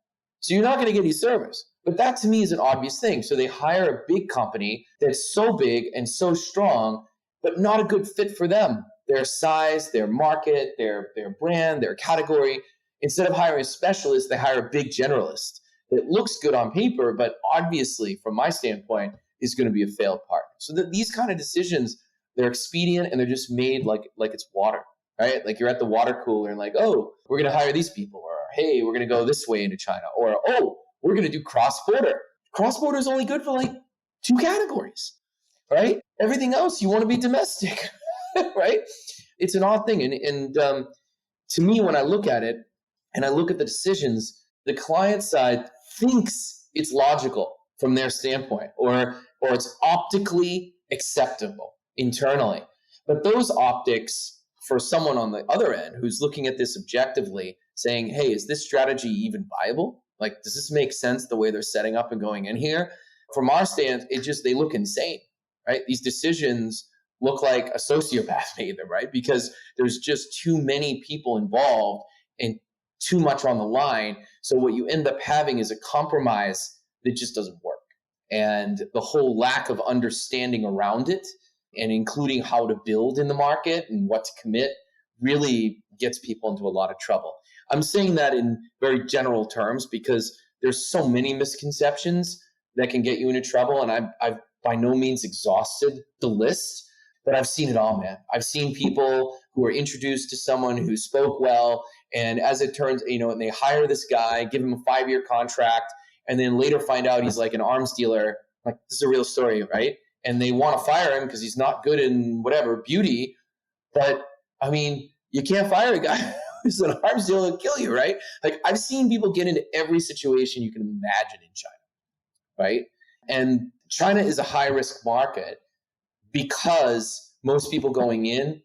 So you're not going to get any service. But that to me is an obvious thing. So they hire a big company that's so big and so strong, but not a good fit for them. Their size, their market, their brand, their category. Instead of hiring a specialist, they hire a big generalist that looks good on paper, but obviously, from my standpoint, is going to be a failed partner. So that these kind of decisions, they're expedient and they're just made like it's water, right? Like you're at the water cooler and like, oh, we're going to hire these people, or hey, we're going to go this way into China, or oh, we're going to do cross-border. Cross-border is only good for like 2 categories, right? Everything else, you want to be domestic, right? It's an odd thing. And to me, when I look at it and I look at the decisions, the client side thinks it's logical from their standpoint, or it's optically acceptable internally. But those optics, for someone on the other end who's looking at this objectively, saying, hey, is this strategy even viable? Like, does this make sense the way they're setting up and going in here? From our stance, they look insane, right? These decisions look like a sociopath made them, right? Because there's just too many people involved and too much on the line. So what you end up having is a compromise that just doesn't work. And the whole lack of understanding around it, and including how to build in the market and what to commit, really gets people into a lot of trouble. I'm saying that in very general terms because there's so many misconceptions that can get you into trouble. And I've by no means exhausted the list, but I've seen it all, man. I've seen people who are introduced to someone who spoke well, and as it turns, and they hire this guy, give him a 5-year contract, and then later find out he's like an arms dealer. Like, this is a real story, right? And they want to fire him because he's not good in whatever, beauty. But, I mean, you can't fire a guy who's an arms dealer and kill you, right? Like, I've seen people get into every situation you can imagine in China, right? And China is a high-risk market because most people going in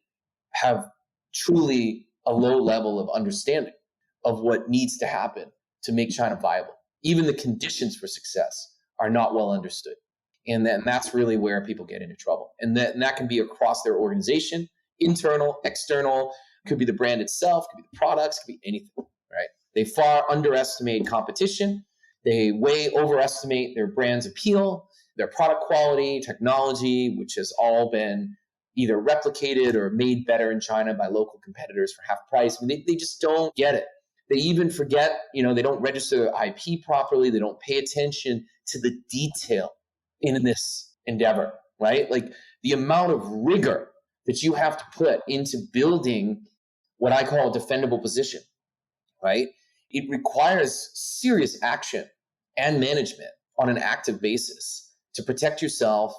have truly a low level of understanding of what needs to happen to make China viable. Even the conditions for success are not well understood. And that's really where people get into trouble. And that can be across their organization, internal, external, could be the brand itself, could be the products, could be anything, right? They far underestimate competition. They way overestimate their brand's appeal, their product quality, technology, which has all been either replicated or made better in China by local competitors for half price. I mean, they just don't get it. They even forget, they don't register their IP properly. They don't pay attention to the detail in this endeavor, right? Like the amount of rigor that you have to put into building what I call a defendable position, right? It requires serious action and management on an active basis to protect yourself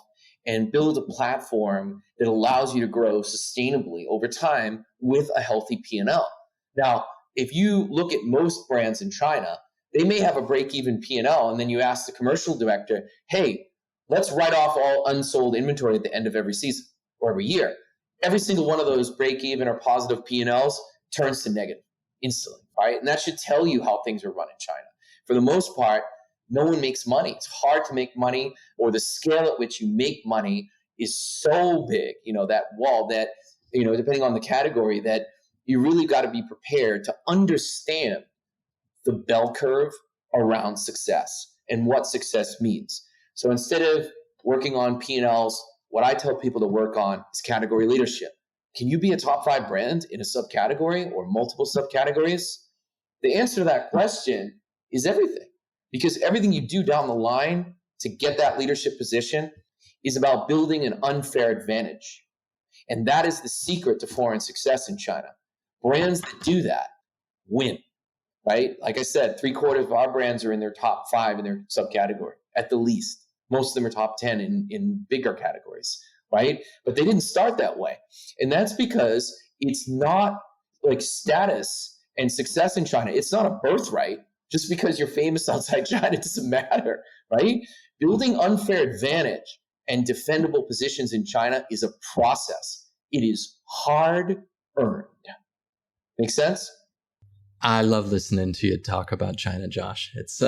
and build a platform that allows you to grow sustainably over time with a healthy P&L. Now, if you look at most brands in China, they may have a break-even P&L, and then you ask the commercial director, hey, let's write off all unsold inventory at the end of every season or every year. Every single one of those break-even or positive P&Ls turns to negative instantly, right? And that should tell you how things are run in China. For the most part, no one makes money. It's hard to make money, or the scale at which you make money is so big, that wall that, depending on the category, that you really got to be prepared to understand the bell curve around success and what success means. So instead of working on P&Ls, what I tell people to work on is category leadership. Can you be a top 5 brand in a subcategory or multiple subcategories? The answer to that question is everything. Because everything you do down the line to get that leadership position is about building an unfair advantage. And that is the secret to foreign success in China. Brands that do that win. right? Like I said, 3/4 of our brands are in their top 5 in their subcategory at the least. Most of them are top 10 in bigger categories, right? But they didn't start that way. And that's because it's not like status and success in China. It's not a birthright. Just because you're famous outside China doesn't matter, right? Building unfair advantage and defendable positions in China is a process. It is hard earned. Make sense? I love listening to you talk about China, Josh. It's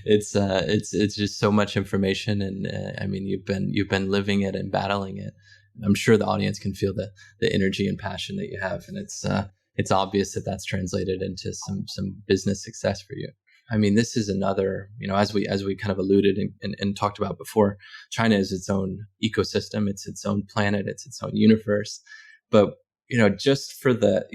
it's just so much information, and I mean, you've been living it and battling it. I'm sure the audience can feel the energy and passion that you have, and it's obvious that that's translated into some business success for you. I mean, this is another, as we kind of alluded and talked about before, China is its own ecosystem, it's its own planet, it's its own universe, but just for the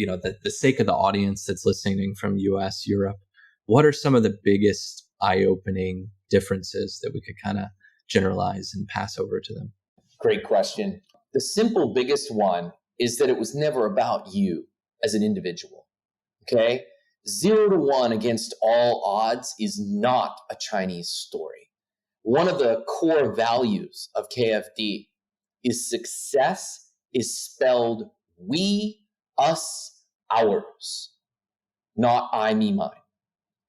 sake of the audience that's listening from US, Europe, what are some of the biggest eye-opening differences that we could kind of generalize and pass over to them? Great question. The simple biggest one is that it was never about you as an individual. Okay? 0 to 1 against all odds is not a Chinese story. One of the core values of KFD is success is spelled we, us, ours, not I, me, mine.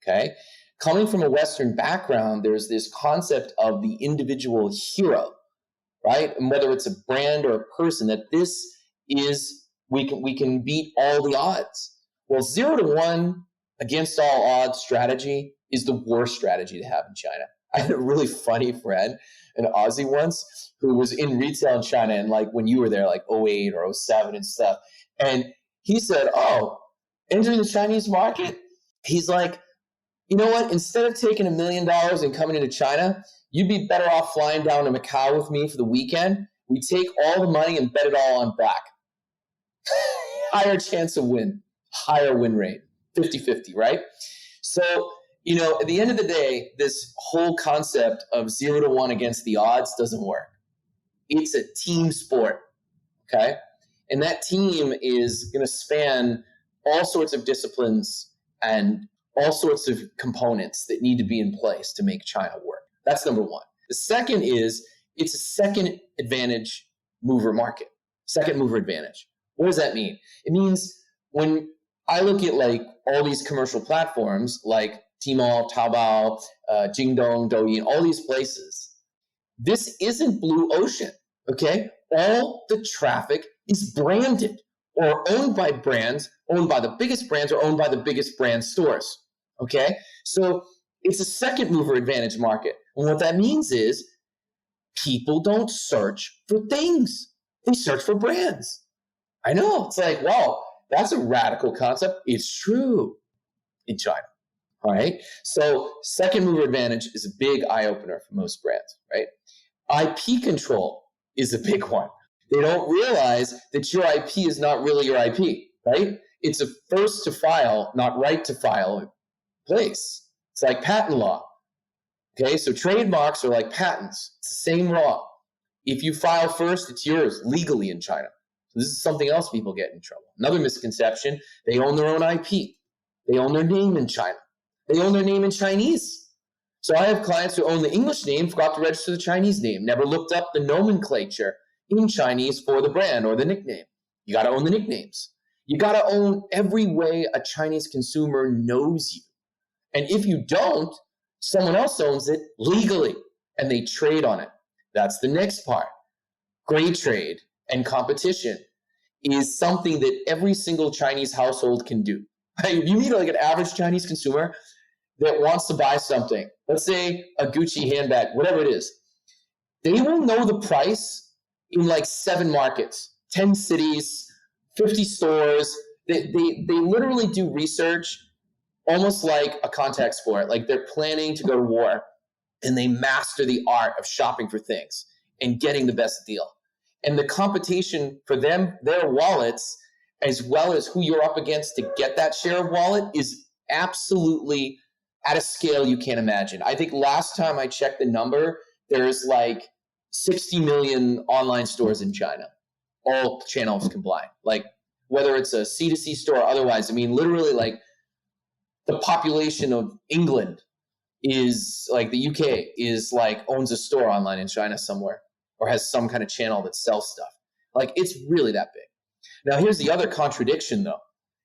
Okay? Coming from a Western background, there's this concept of the individual hero, right? And whether it's a brand or a person, that this is, we can beat all the odds. Well, 0 to 1 against all odds strategy is the worst strategy to have in China. I had a really funny friend, an Aussie once, who was in retail in China, and like when you were there, like 08 or 07 and stuff. And he said, entering the Chinese market, he's like, you know what? Instead of taking $1 million and coming into China, you'd be better off flying down to Macau with me for the weekend. We take all the money and bet it all on black. Higher chance of win, higher win rate, 50-50, right? So, at the end of the day, this whole concept of 0 to 1 against the odds doesn't work. It's a team sport, okay? And that team is going to span all sorts of disciplines and all sorts of components that need to be in place to make China work. That's number one. The second is it's a second advantage mover market, second mover advantage. What does that mean? It means when I look at like all these commercial platforms like Tmall, Taobao, Jingdong, Douyin, all these places, this isn't blue ocean, okay? All the traffic is branded or owned by brands, owned by the biggest brands or owned by the biggest brand stores, okay? So it's a second mover advantage market. And what that means is people don't search for things. They search for brands. I know, it's like, wow, that's a radical concept. It's true in China, all right? So second mover advantage is a big eye-opener for most brands, right? IP control is a big one. They don't realize that your IP is not really your IP, right? It's a first to file, not right to file place. It's like patent law, okay? So trademarks are like patents. It's the same law. If you file first, it's yours legally in China. So this is something else people get in trouble. Another misconception, they own their own IP. They own their name in China. They own their name in Chinese. So I have clients who own the English name, forgot to register the Chinese name, never looked up the nomenclature in Chinese for the brand or the nickname. You got to own the nicknames. You got to own every way a Chinese consumer knows you. And if you don't, someone else owns it legally and they trade on it. That's the next part. Gray trade and competition is something that every single Chinese household can do. If you meet like an average Chinese consumer that wants to buy something, let's say a Gucci handbag, whatever it is, they will know the price in like 7 markets, 10 cities, 50 stores. They literally do research almost like a contact sport, like they're planning to go to war, and they master the art of shopping for things and getting the best deal. And the competition for them, their wallets, as well as who you're up against to get that share of wallet, is absolutely at a scale you can't imagine. I think last time I checked the number, there's like 60 million online stores in China, all channels combined. Like whether it's a C2C store or otherwise, I mean, literally like the population of England is like the UK is like owns a store online in China somewhere or has some kind of channel that sells stuff. Like it's really that big. Now here's the other contradiction though.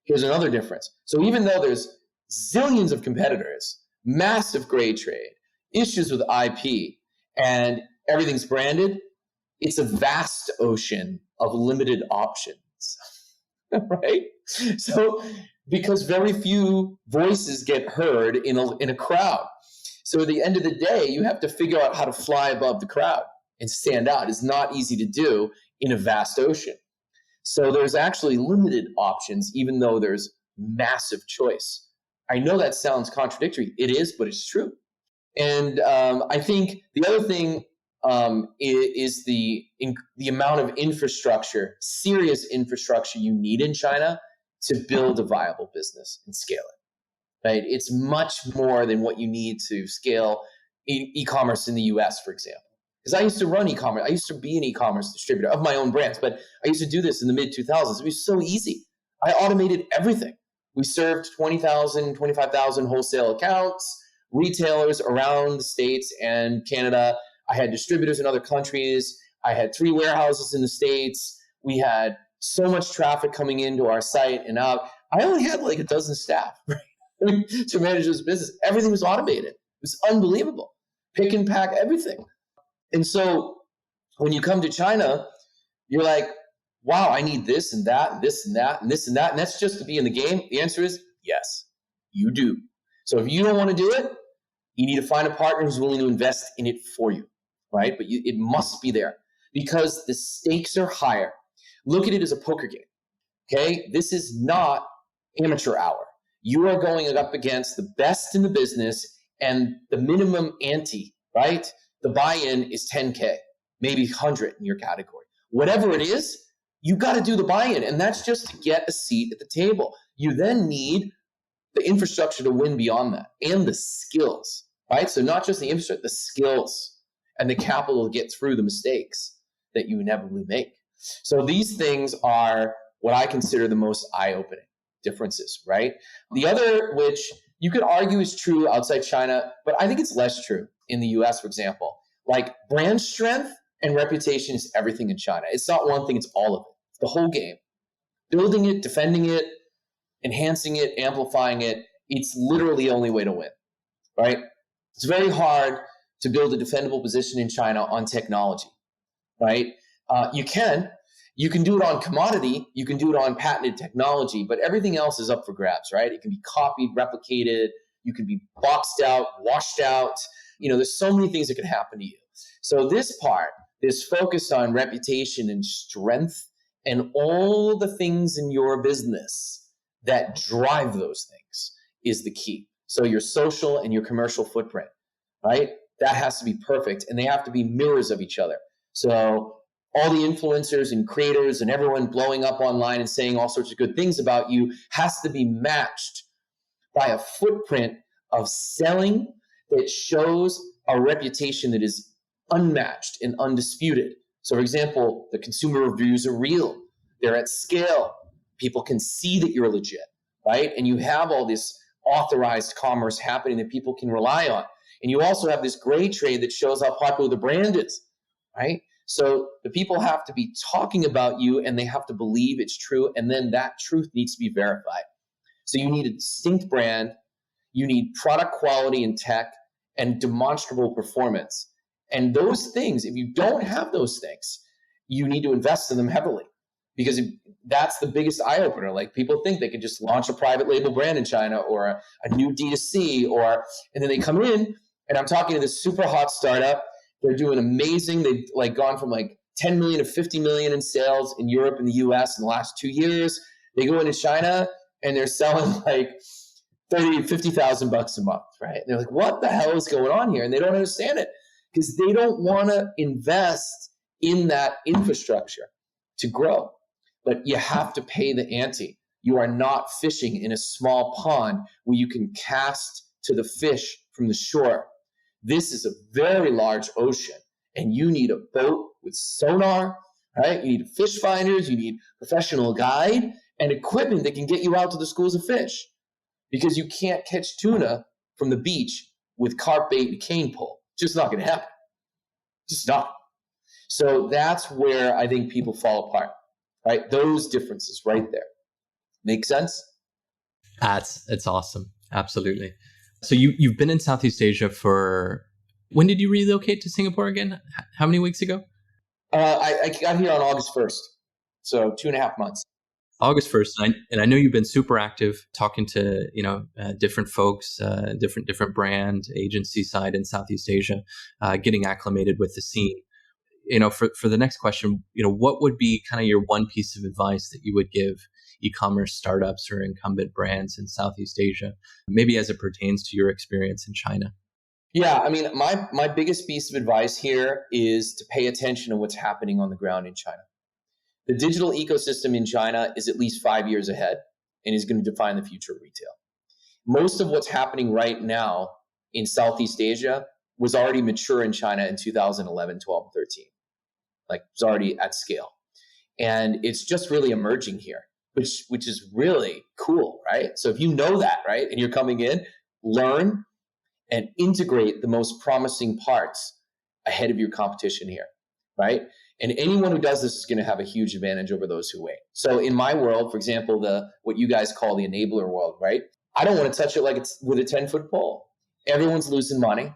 Here's another difference. So even though there's zillions of competitors, massive gray trade, issues with IP, and everything's branded, it's a vast ocean of limited options, right? So because very few voices get heard in a crowd. So at the end of the day, you have to figure out how to fly above the crowd and stand out. It's not easy to do in a vast ocean. So there's actually limited options, even though there's massive choice. I know that sounds contradictory. It is, but it's true. And I think the other thing is the amount of infrastructure, serious infrastructure you need in China to build a viable business and scale it. Right? It's much more than what you need to scale e-commerce in the US, for example. Because I used to run e-commerce. I used to be an e-commerce distributor of my own brands, but I used to do this in the mid-2000s. It was so easy. I automated everything. We served 20,000, 25,000 wholesale accounts, retailers around the States and Canada. I had distributors in other countries. I had 3 warehouses in the States. We had so much traffic coming into our site and out. I only had like a dozen staff to manage this business. Everything was automated. It was unbelievable. Pick and pack everything. And so when you come to China, you're like, wow, I need this and that and this and that and this and that. And that's just to be in the game. The answer is yes, you do. So if you don't want to do it, you need to find a partner who's willing to invest in it for you, right? But it must be there because the stakes are higher. Look at it as a poker game, okay? This is not amateur hour. You are going up against the best in the business and the minimum ante, right? The buy-in is 10K, maybe 100 in your category. Whatever it is, you got to do the buy-in, and that's just to get a seat at the table. You then need the infrastructure to win beyond that and the skills, right? So not just the infrastructure, the skills and the capital to get through the mistakes that you inevitably make. So these things are what I consider the most eye-opening differences, right? The other, which you could argue is true outside China, but I think it's less true in the US, for example. Like brand strength and reputation is everything in China. It's not one thing, it's all of it. It's the whole game. Building it, defending it, enhancing it, amplifying it, it's literally the only way to win, right? It's very hard to build a defendable position in China on technology, right? You can do it on commodity, you can do it on patented technology, but everything else is up for grabs, right? It can be copied, replicated, you can be boxed out, washed out. There's so many things that can happen to you. So this part is focused on reputation and strength and all the things in your business that drive those things is the key. So your social and your commercial footprint, right? That has to be perfect, and they have to be mirrors of each other. So all the influencers and creators and everyone blowing up online and saying all sorts of good things about you has to be matched by a footprint of selling that shows a reputation that is unmatched and undisputed. So for example, the consumer reviews are real. They're at scale. People can see that you're legit, right? And you have all this authorized commerce happening that people can rely on. And you also have this gray trade that shows how popular the brand is, right? So the people have to be talking about you and they have to believe it's true. And then that truth needs to be verified. So you need a distinct brand. You need product quality and tech and demonstrable performance. And those things, if you don't have those things, you need to invest in them heavily because that's the biggest eye opener. Like people think they could just launch a private label brand in China or a new D2C and then they come in and I'm talking to this super hot startup. They're doing amazing. They've gone from 10 million to 50 million in sales in Europe and the US in the last 2 years. They go into China and they're selling 30, 50,000 bucks a month, right? And they're like, what the hell is going on here? And they don't understand it because they don't want to invest in that infrastructure to grow. But you have to pay the ante. You are not fishing in a small pond where you can cast to the fish from the shore. This is a very large ocean, and you need a boat with sonar, right? You need fish finders, you need professional guide, and equipment that can get you out to the schools of fish. because you can't catch tuna from the beach with carp bait and cane pole. Just not going to happen. Just not. So that's where I think people fall apart, right? Those differences right there. Make sense? It's awesome. Absolutely. So you've been in Southeast Asia for, when did you relocate to Singapore again? How many weeks ago? I got here on August 1st. So 2.5 months. August 1st. And I know you've been super active talking to, different folks, different brand agency side in Southeast Asia, getting acclimated with the scene. For the next question, what would be kind of your one piece of advice that you would give e-commerce startups or incumbent brands in Southeast Asia, maybe as it pertains to your experience in China? Yeah, I mean, my biggest piece of advice here is to pay attention to what's happening on the ground in China. The digital ecosystem in China is at least 5 years ahead and is going to define the future of retail. Most of what's happening right now in Southeast Asia was already mature in China in 2011, 12, 13. Like, it was already at scale. And it's just really emerging here, which is really cool, right? So if you know that, right, and you're coming in, learn and integrate the most promising parts ahead of your competition here, right? And anyone who does this is going to have a huge advantage over those who wait. So in my world, for example, what you guys call the enabler world, right? I don't want to touch it like it's with a 10-foot pole. Everyone's losing money.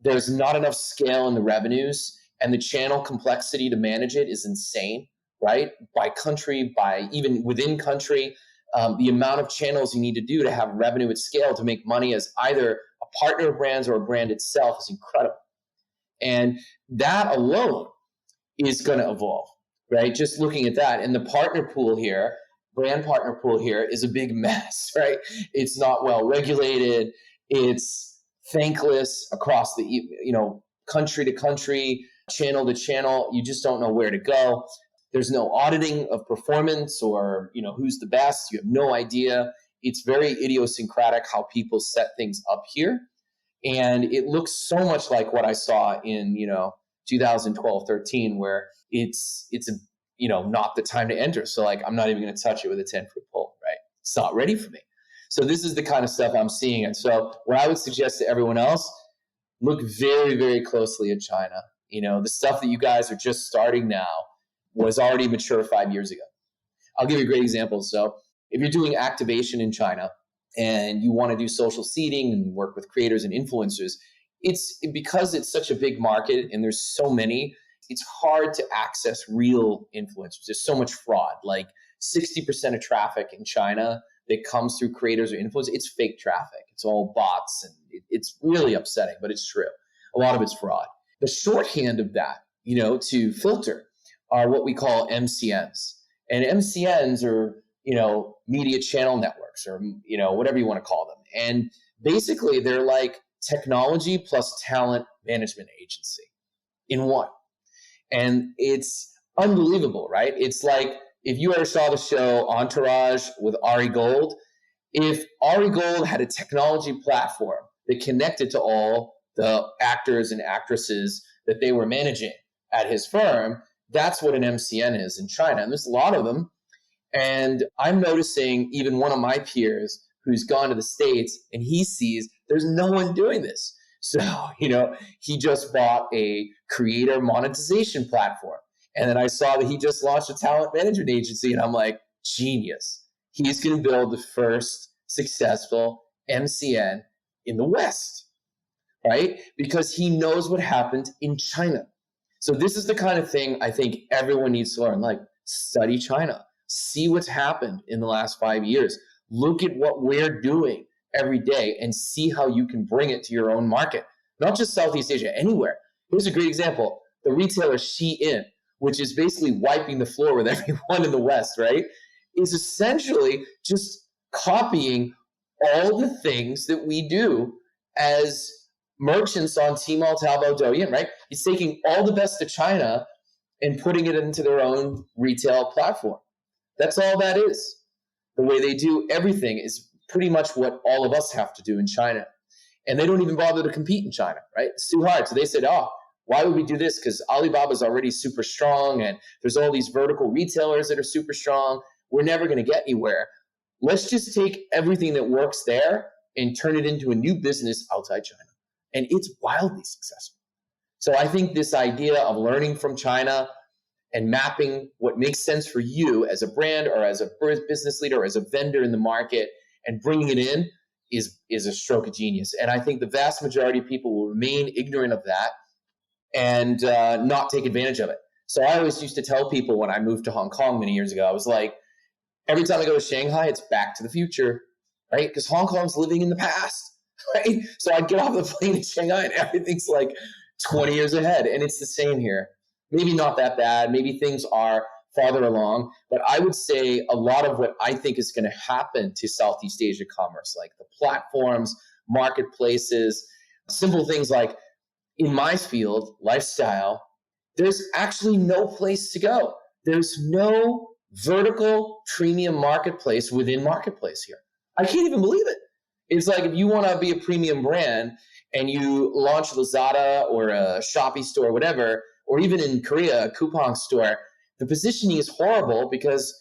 There's not enough scale in the revenues, and the channel complexity to manage it is insane, right? By country, by even within country, the amount of channels you need to do to have revenue at scale to make money as either a partner of brands or a brand itself is incredible. And that alone is going to evolve, right? Just looking at that. And the partner pool here, brand partner pool here, is a big mess, right? It's not well regulated. It's thankless across the, country to country, channel to channel. You just don't know where to go. There's no auditing of performance or, who's the best. You have no idea. It's very idiosyncratic how people set things up here. And it looks so much like what I saw in, 2012, 13, where it's not the time to enter. So I'm not even going to touch it with a 10-foot pole, right? It's not ready for me. So this is the kind of stuff I'm seeing. And so what I would suggest to everyone else, look very, very closely at China. The stuff that you guys are just starting now was already mature 5 years ago. I'll give you a great example. So if you're doing activation in China and you want to do social seeding and work with creators and influencers, it's because it's such a big market and there's so many, it's hard to access real influencers. There's so much fraud. 60% of traffic in China that comes through creators or influencers, it's fake traffic. It's all bots, and it's really upsetting, but it's true. A lot of it's fraud. The shorthand of that, to filter are what we call MCNs. And MCNs are, media channel networks or, whatever you want to call them. And basically they're like technology plus talent management agency in one. And it's unbelievable, right? It's like if you ever saw the show Entourage with Ari Gold, if Ari Gold had a technology platform that connected to all the actors and actresses that they were managing at his firm, that's what an MCN is in China. And there's a lot of them. And I'm noticing even one of my peers who's gone to the States and he sees there's no one doing this. So, he just bought a creator monetization platform. And then I saw that he just launched a talent management agency. And I'm like, genius. He's going to build the first successful MCN in the West, right? Because he knows what happened in China. So this is the kind of thing I think everyone needs to learn. Study China. See what's happened in the last 5 years. Look at what we're doing every day and see how you can bring it to your own market. Not just Southeast Asia, anywhere. Here's a great example. The retailer Shein, which is basically wiping the floor with everyone in the West, right, is essentially just copying all the things that we do as merchants on Tmall, Taobao, Douyin, right? It's taking all the best of China and putting it into their own retail platform. That's all that is. The way they do everything is pretty much what all of us have to do in China. And they don't even bother to compete in China, right? It's too hard. So they said, why would we do this? Because Alibaba's already super strong and there's all these vertical retailers that are super strong. We're never going to get anywhere. let's just take everything that works there and turn it into a new business outside China. And it's wildly successful. So I think this idea of learning from China and mapping what makes sense for you as a brand or as a business leader or as a vendor in the market and bringing it in is a stroke of genius. And I think the vast majority of people will remain ignorant of that and not take advantage of it. So I always used to tell people when I moved to Hong Kong many years ago, I was like, every time I go to Shanghai, it's back to the future, right? Because Hong Kong's living in the past, right? So I'd get off the plane in Shanghai and everything's like 20 years ahead. And it's the same here. Maybe not that bad. Maybe things are farther along. But I would say a lot of what I think is going to happen to Southeast Asia commerce, like the platforms, marketplaces, simple things like in my field, lifestyle, there's actually no place to go. There's no vertical premium marketplace within marketplace here. I can't even believe it. It's like if you want to be a premium brand and you launch Lazada or a Shopee store or whatever, or even in Korea, a coupon store, the positioning is horrible because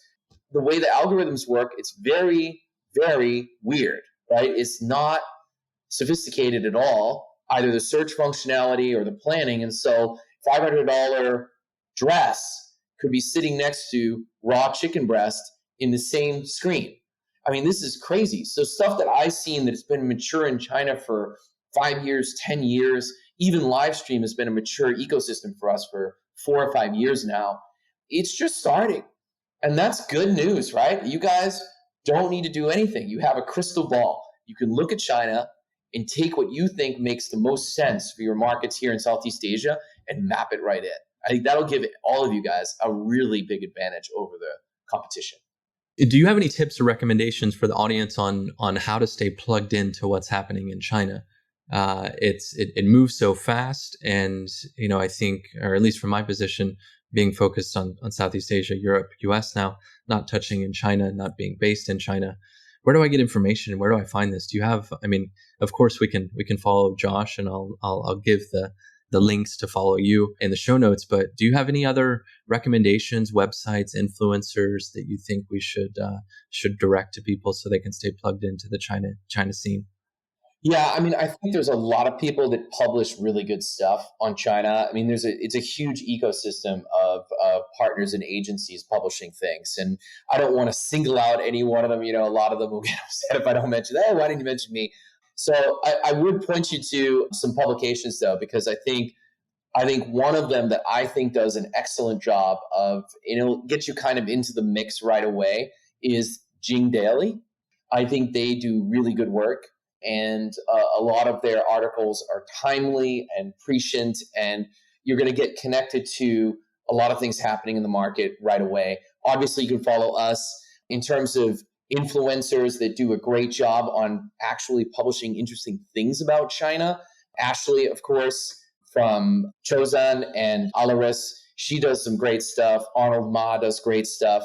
the way the algorithms work, it's very, very weird, right? It's not sophisticated at all, either the search functionality or the planning. And so $500 dress could be sitting next to raw chicken breast in the same screen. I mean, this is crazy. So stuff that I've seen that has been mature in China for 5 years, 10 years, even live stream has been a mature ecosystem for us for 4 or 5 years now. It's just starting. And that's good news, right? You guys don't need to do anything. You have a crystal ball. You can look at China and take what you think makes the most sense for your markets here in Southeast Asia and map it right in. I think that'll give all of you guys a really big advantage over the competition. Do you have any tips or recommendations for the audience on how to stay plugged into what's happening in China? It moves so fast, and I think, or at least from my position, being focused on Southeast Asia, Europe, US now, not touching in China, not being based in China. Where do I get information? Where do I find this? Do you have? I mean, of course we can follow Josh, and I'll give the links to follow you in the show notes. But do you have any other recommendations, websites, influencers that you think we should direct to people so they can stay plugged into the China scene? Yeah, I mean, I think there's a lot of people that publish really good stuff on China. I mean, it's a huge ecosystem of partners and agencies publishing things. And I don't want to single out any one of them. A lot of them will get upset if I don't mention, hey, why didn't you mention me? So I would point you to some publications, though, because I think one of them that I think does an excellent job of, get you kind of into the mix right away is Jing Daily. I think they do really good work. And a lot of their articles are timely and prescient, and you're going to get connected to a lot of things happening in the market right away. Obviously, you can follow us in terms of influencers that do a great job on actually publishing interesting things about China. Ashley, of course, from Chozan and Alaris, she does some great stuff. Arnold Ma does great stuff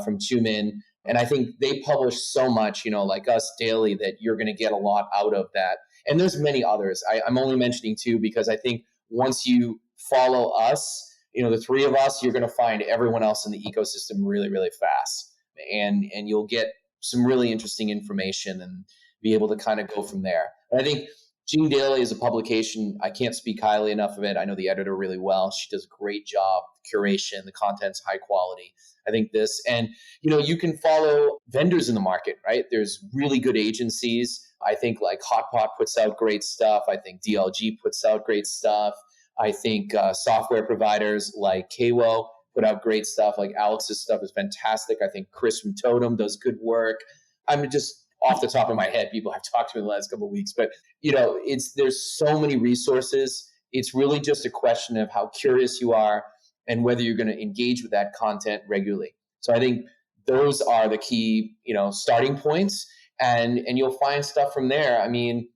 from Chumin. And I think they publish so much, like us daily, that you're going to get a lot out of that. And there's many others. I'm only mentioning two because I think once you follow us, the three of us, you're going to find everyone else in the ecosystem really, really fast. And you'll get some really interesting information and be able to kind of go from there. And I think Jing Daily is a publication. I can't speak highly enough of it. I know the editor really well. She does a great job. Curation, the content's high quality. I think this, and you can follow vendors in the market, right? There's really good agencies. I think like Hotpot puts out great stuff. I think DLG puts out great stuff. I think software providers like Kwo put out great stuff. Like Alex's stuff is fantastic. I think Chris from Totem does good work. I'm just off the top of my head, people have talked to me in the last couple of weeks, but there's so many resources. It's really just a question of how curious you are and whether you're going to engage with that content regularly. So I think those are the key, starting points, and you'll find stuff from there. I mean,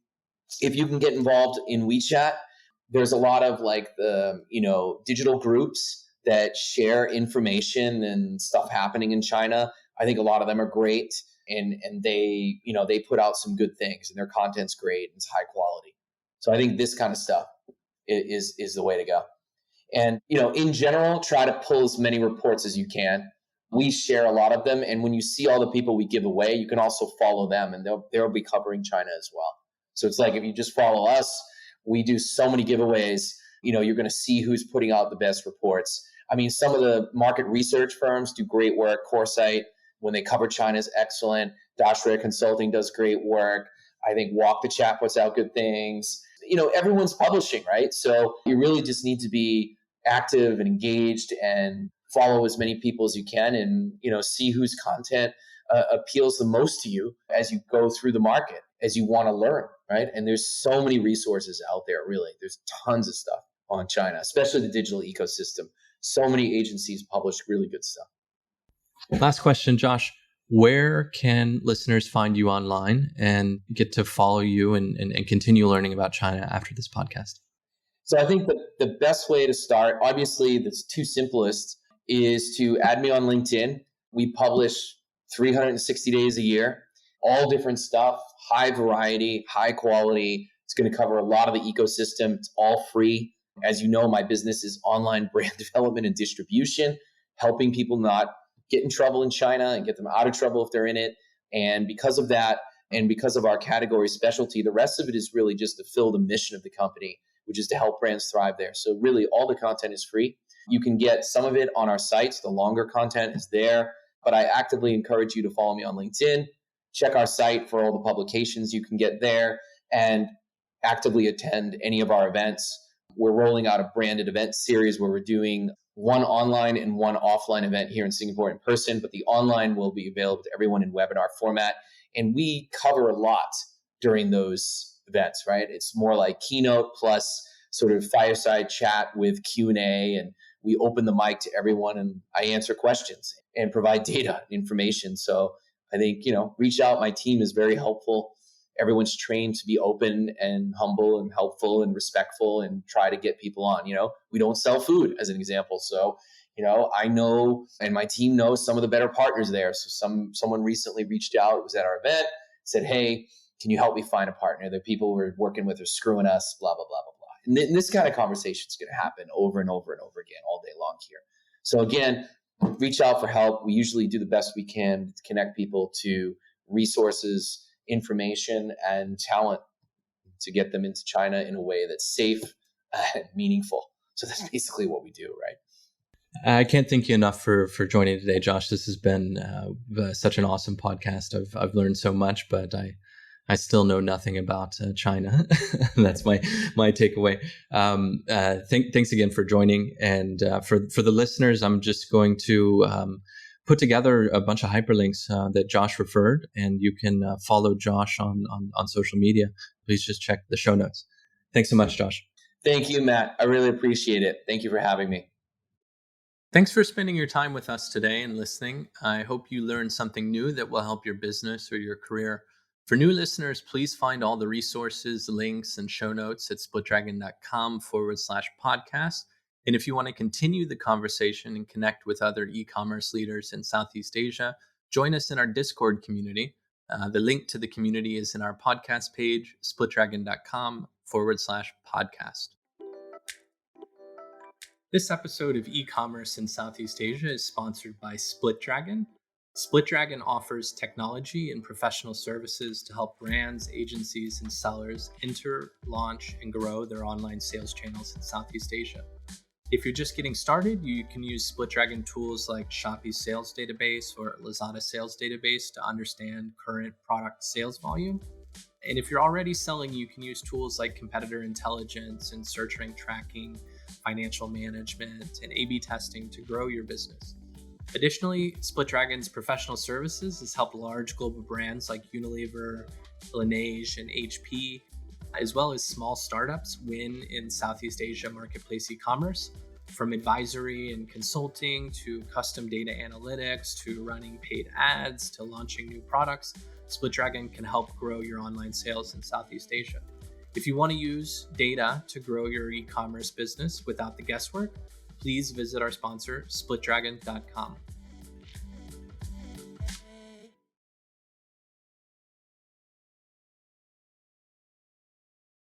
if you can get involved in WeChat, there's a lot of like the, digital groups that share information and stuff happening in China. I think a lot of them are great, and they, they put out some good things, and their content's great and it's high quality. So I think this kind of stuff is the way to go. And, in general, try to pull as many reports as you can. we share a lot of them. And when you see all the people we give away, you can also follow them, and they'll be covering China as well. So it's like if you just follow us, we do so many giveaways. You're going to see who's putting out the best reports. I mean, some of the market research firms do great work. Coresight, when they cover China, is excellent. Dashray Consulting does great work. I think Walk the Chat puts out good things. Everyone's publishing, right? So you really just need to be active and engaged and follow as many people as you can, and see whose content appeals the most to you as you go through the market, as you want to learn, right? And there's so many resources out there, really. There's tons of stuff on China, especially the digital ecosystem. So many agencies publish really good stuff. Last question, Josh. Where can listeners find you online and get to follow you and continue learning about China after this podcast? So I think that the best way to start, obviously the two simplest, is to add me on LinkedIn. We publish 360 days a year, all different stuff, high variety, high quality. It's going to cover a lot of the ecosystem. It's all free. As you know, my business is online brand development and distribution, helping people not get in trouble in China and get them out of trouble if they're in it. And because of that, and because of our category specialty, the rest of it is really just to fill the mission of the company, which is to help brands thrive there. So really all the content is free. You can get some of it on our sites. The longer content is there, but I actively encourage you to follow me on LinkedIn. Check our site for all the publications you can get there, and actively attend any of our events. We're rolling out a branded event series where we're doing one online and one offline event here in Singapore in person, but the online will be available to everyone in webinar format. And we cover a lot during those events, right? It's more like keynote plus sort of fireside chat with Q&A, and we open the mic to everyone and I answer questions and provide data information. So I think, reach out. My team is very helpful. Everyone's trained to be open and humble and helpful and respectful and try to get people on. We don't sell food, as an example. So, I know, and my team knows some of the better partners there. So someone recently reached out, was at our event, said, hey, can you help me find a partner? The people we're working with are screwing us, blah, blah, blah, blah, blah. And this kind of conversation is going to happen over and over and over again all day long here. So again, reach out for help. We usually do the best we can to connect people to resources, information, and talent to get them into China in a way that's safe and meaningful. So that's basically what we do, right? I can't thank you enough for joining today, Josh. This has been such an awesome podcast. I've learned so much, but I still know nothing about China. That's my takeaway. Thanks again for joining. And for the listeners, I'm just going to put together a bunch of hyperlinks that Josh referred, and you can follow Josh on social media. Please just check the show notes. Thanks so much, Josh. Thank you, Matt. I really appreciate it. Thank you for having me. Thanks for spending your time with us today and listening. I hope you learned something new that will help your business or your career. For new listeners, please find all the resources, links, and show notes at splitdragon.com/podcast. And if you want to continue the conversation and connect with other e-commerce leaders in Southeast Asia, join us in our Discord community. The link to the community is in our podcast page, splitdragon.com/podcast. This episode of E-commerce in Southeast Asia is sponsored by SplitDragon. SplitDragon offers technology and professional services to help brands, agencies, and sellers enter, launch, and grow their online sales channels in Southeast Asia. If you're just getting started, you can use SplitDragon tools like Shopee's sales database or Lazada sales database to understand current product sales volume. And if you're already selling, you can use tools like competitor intelligence and search rank tracking, financial management, and A/B testing to grow your business. Additionally, SplitDragon's professional services has helped large global brands like Unilever, Laneige, and HP, as well as small startups win in Southeast Asia marketplace e-commerce. From advisory and consulting to custom data analytics to running paid ads to launching new products, SplitDragon can help grow your online sales in Southeast Asia. If you want to use data to grow your e-commerce business without the guesswork, please visit our sponsor, splitdragon.com.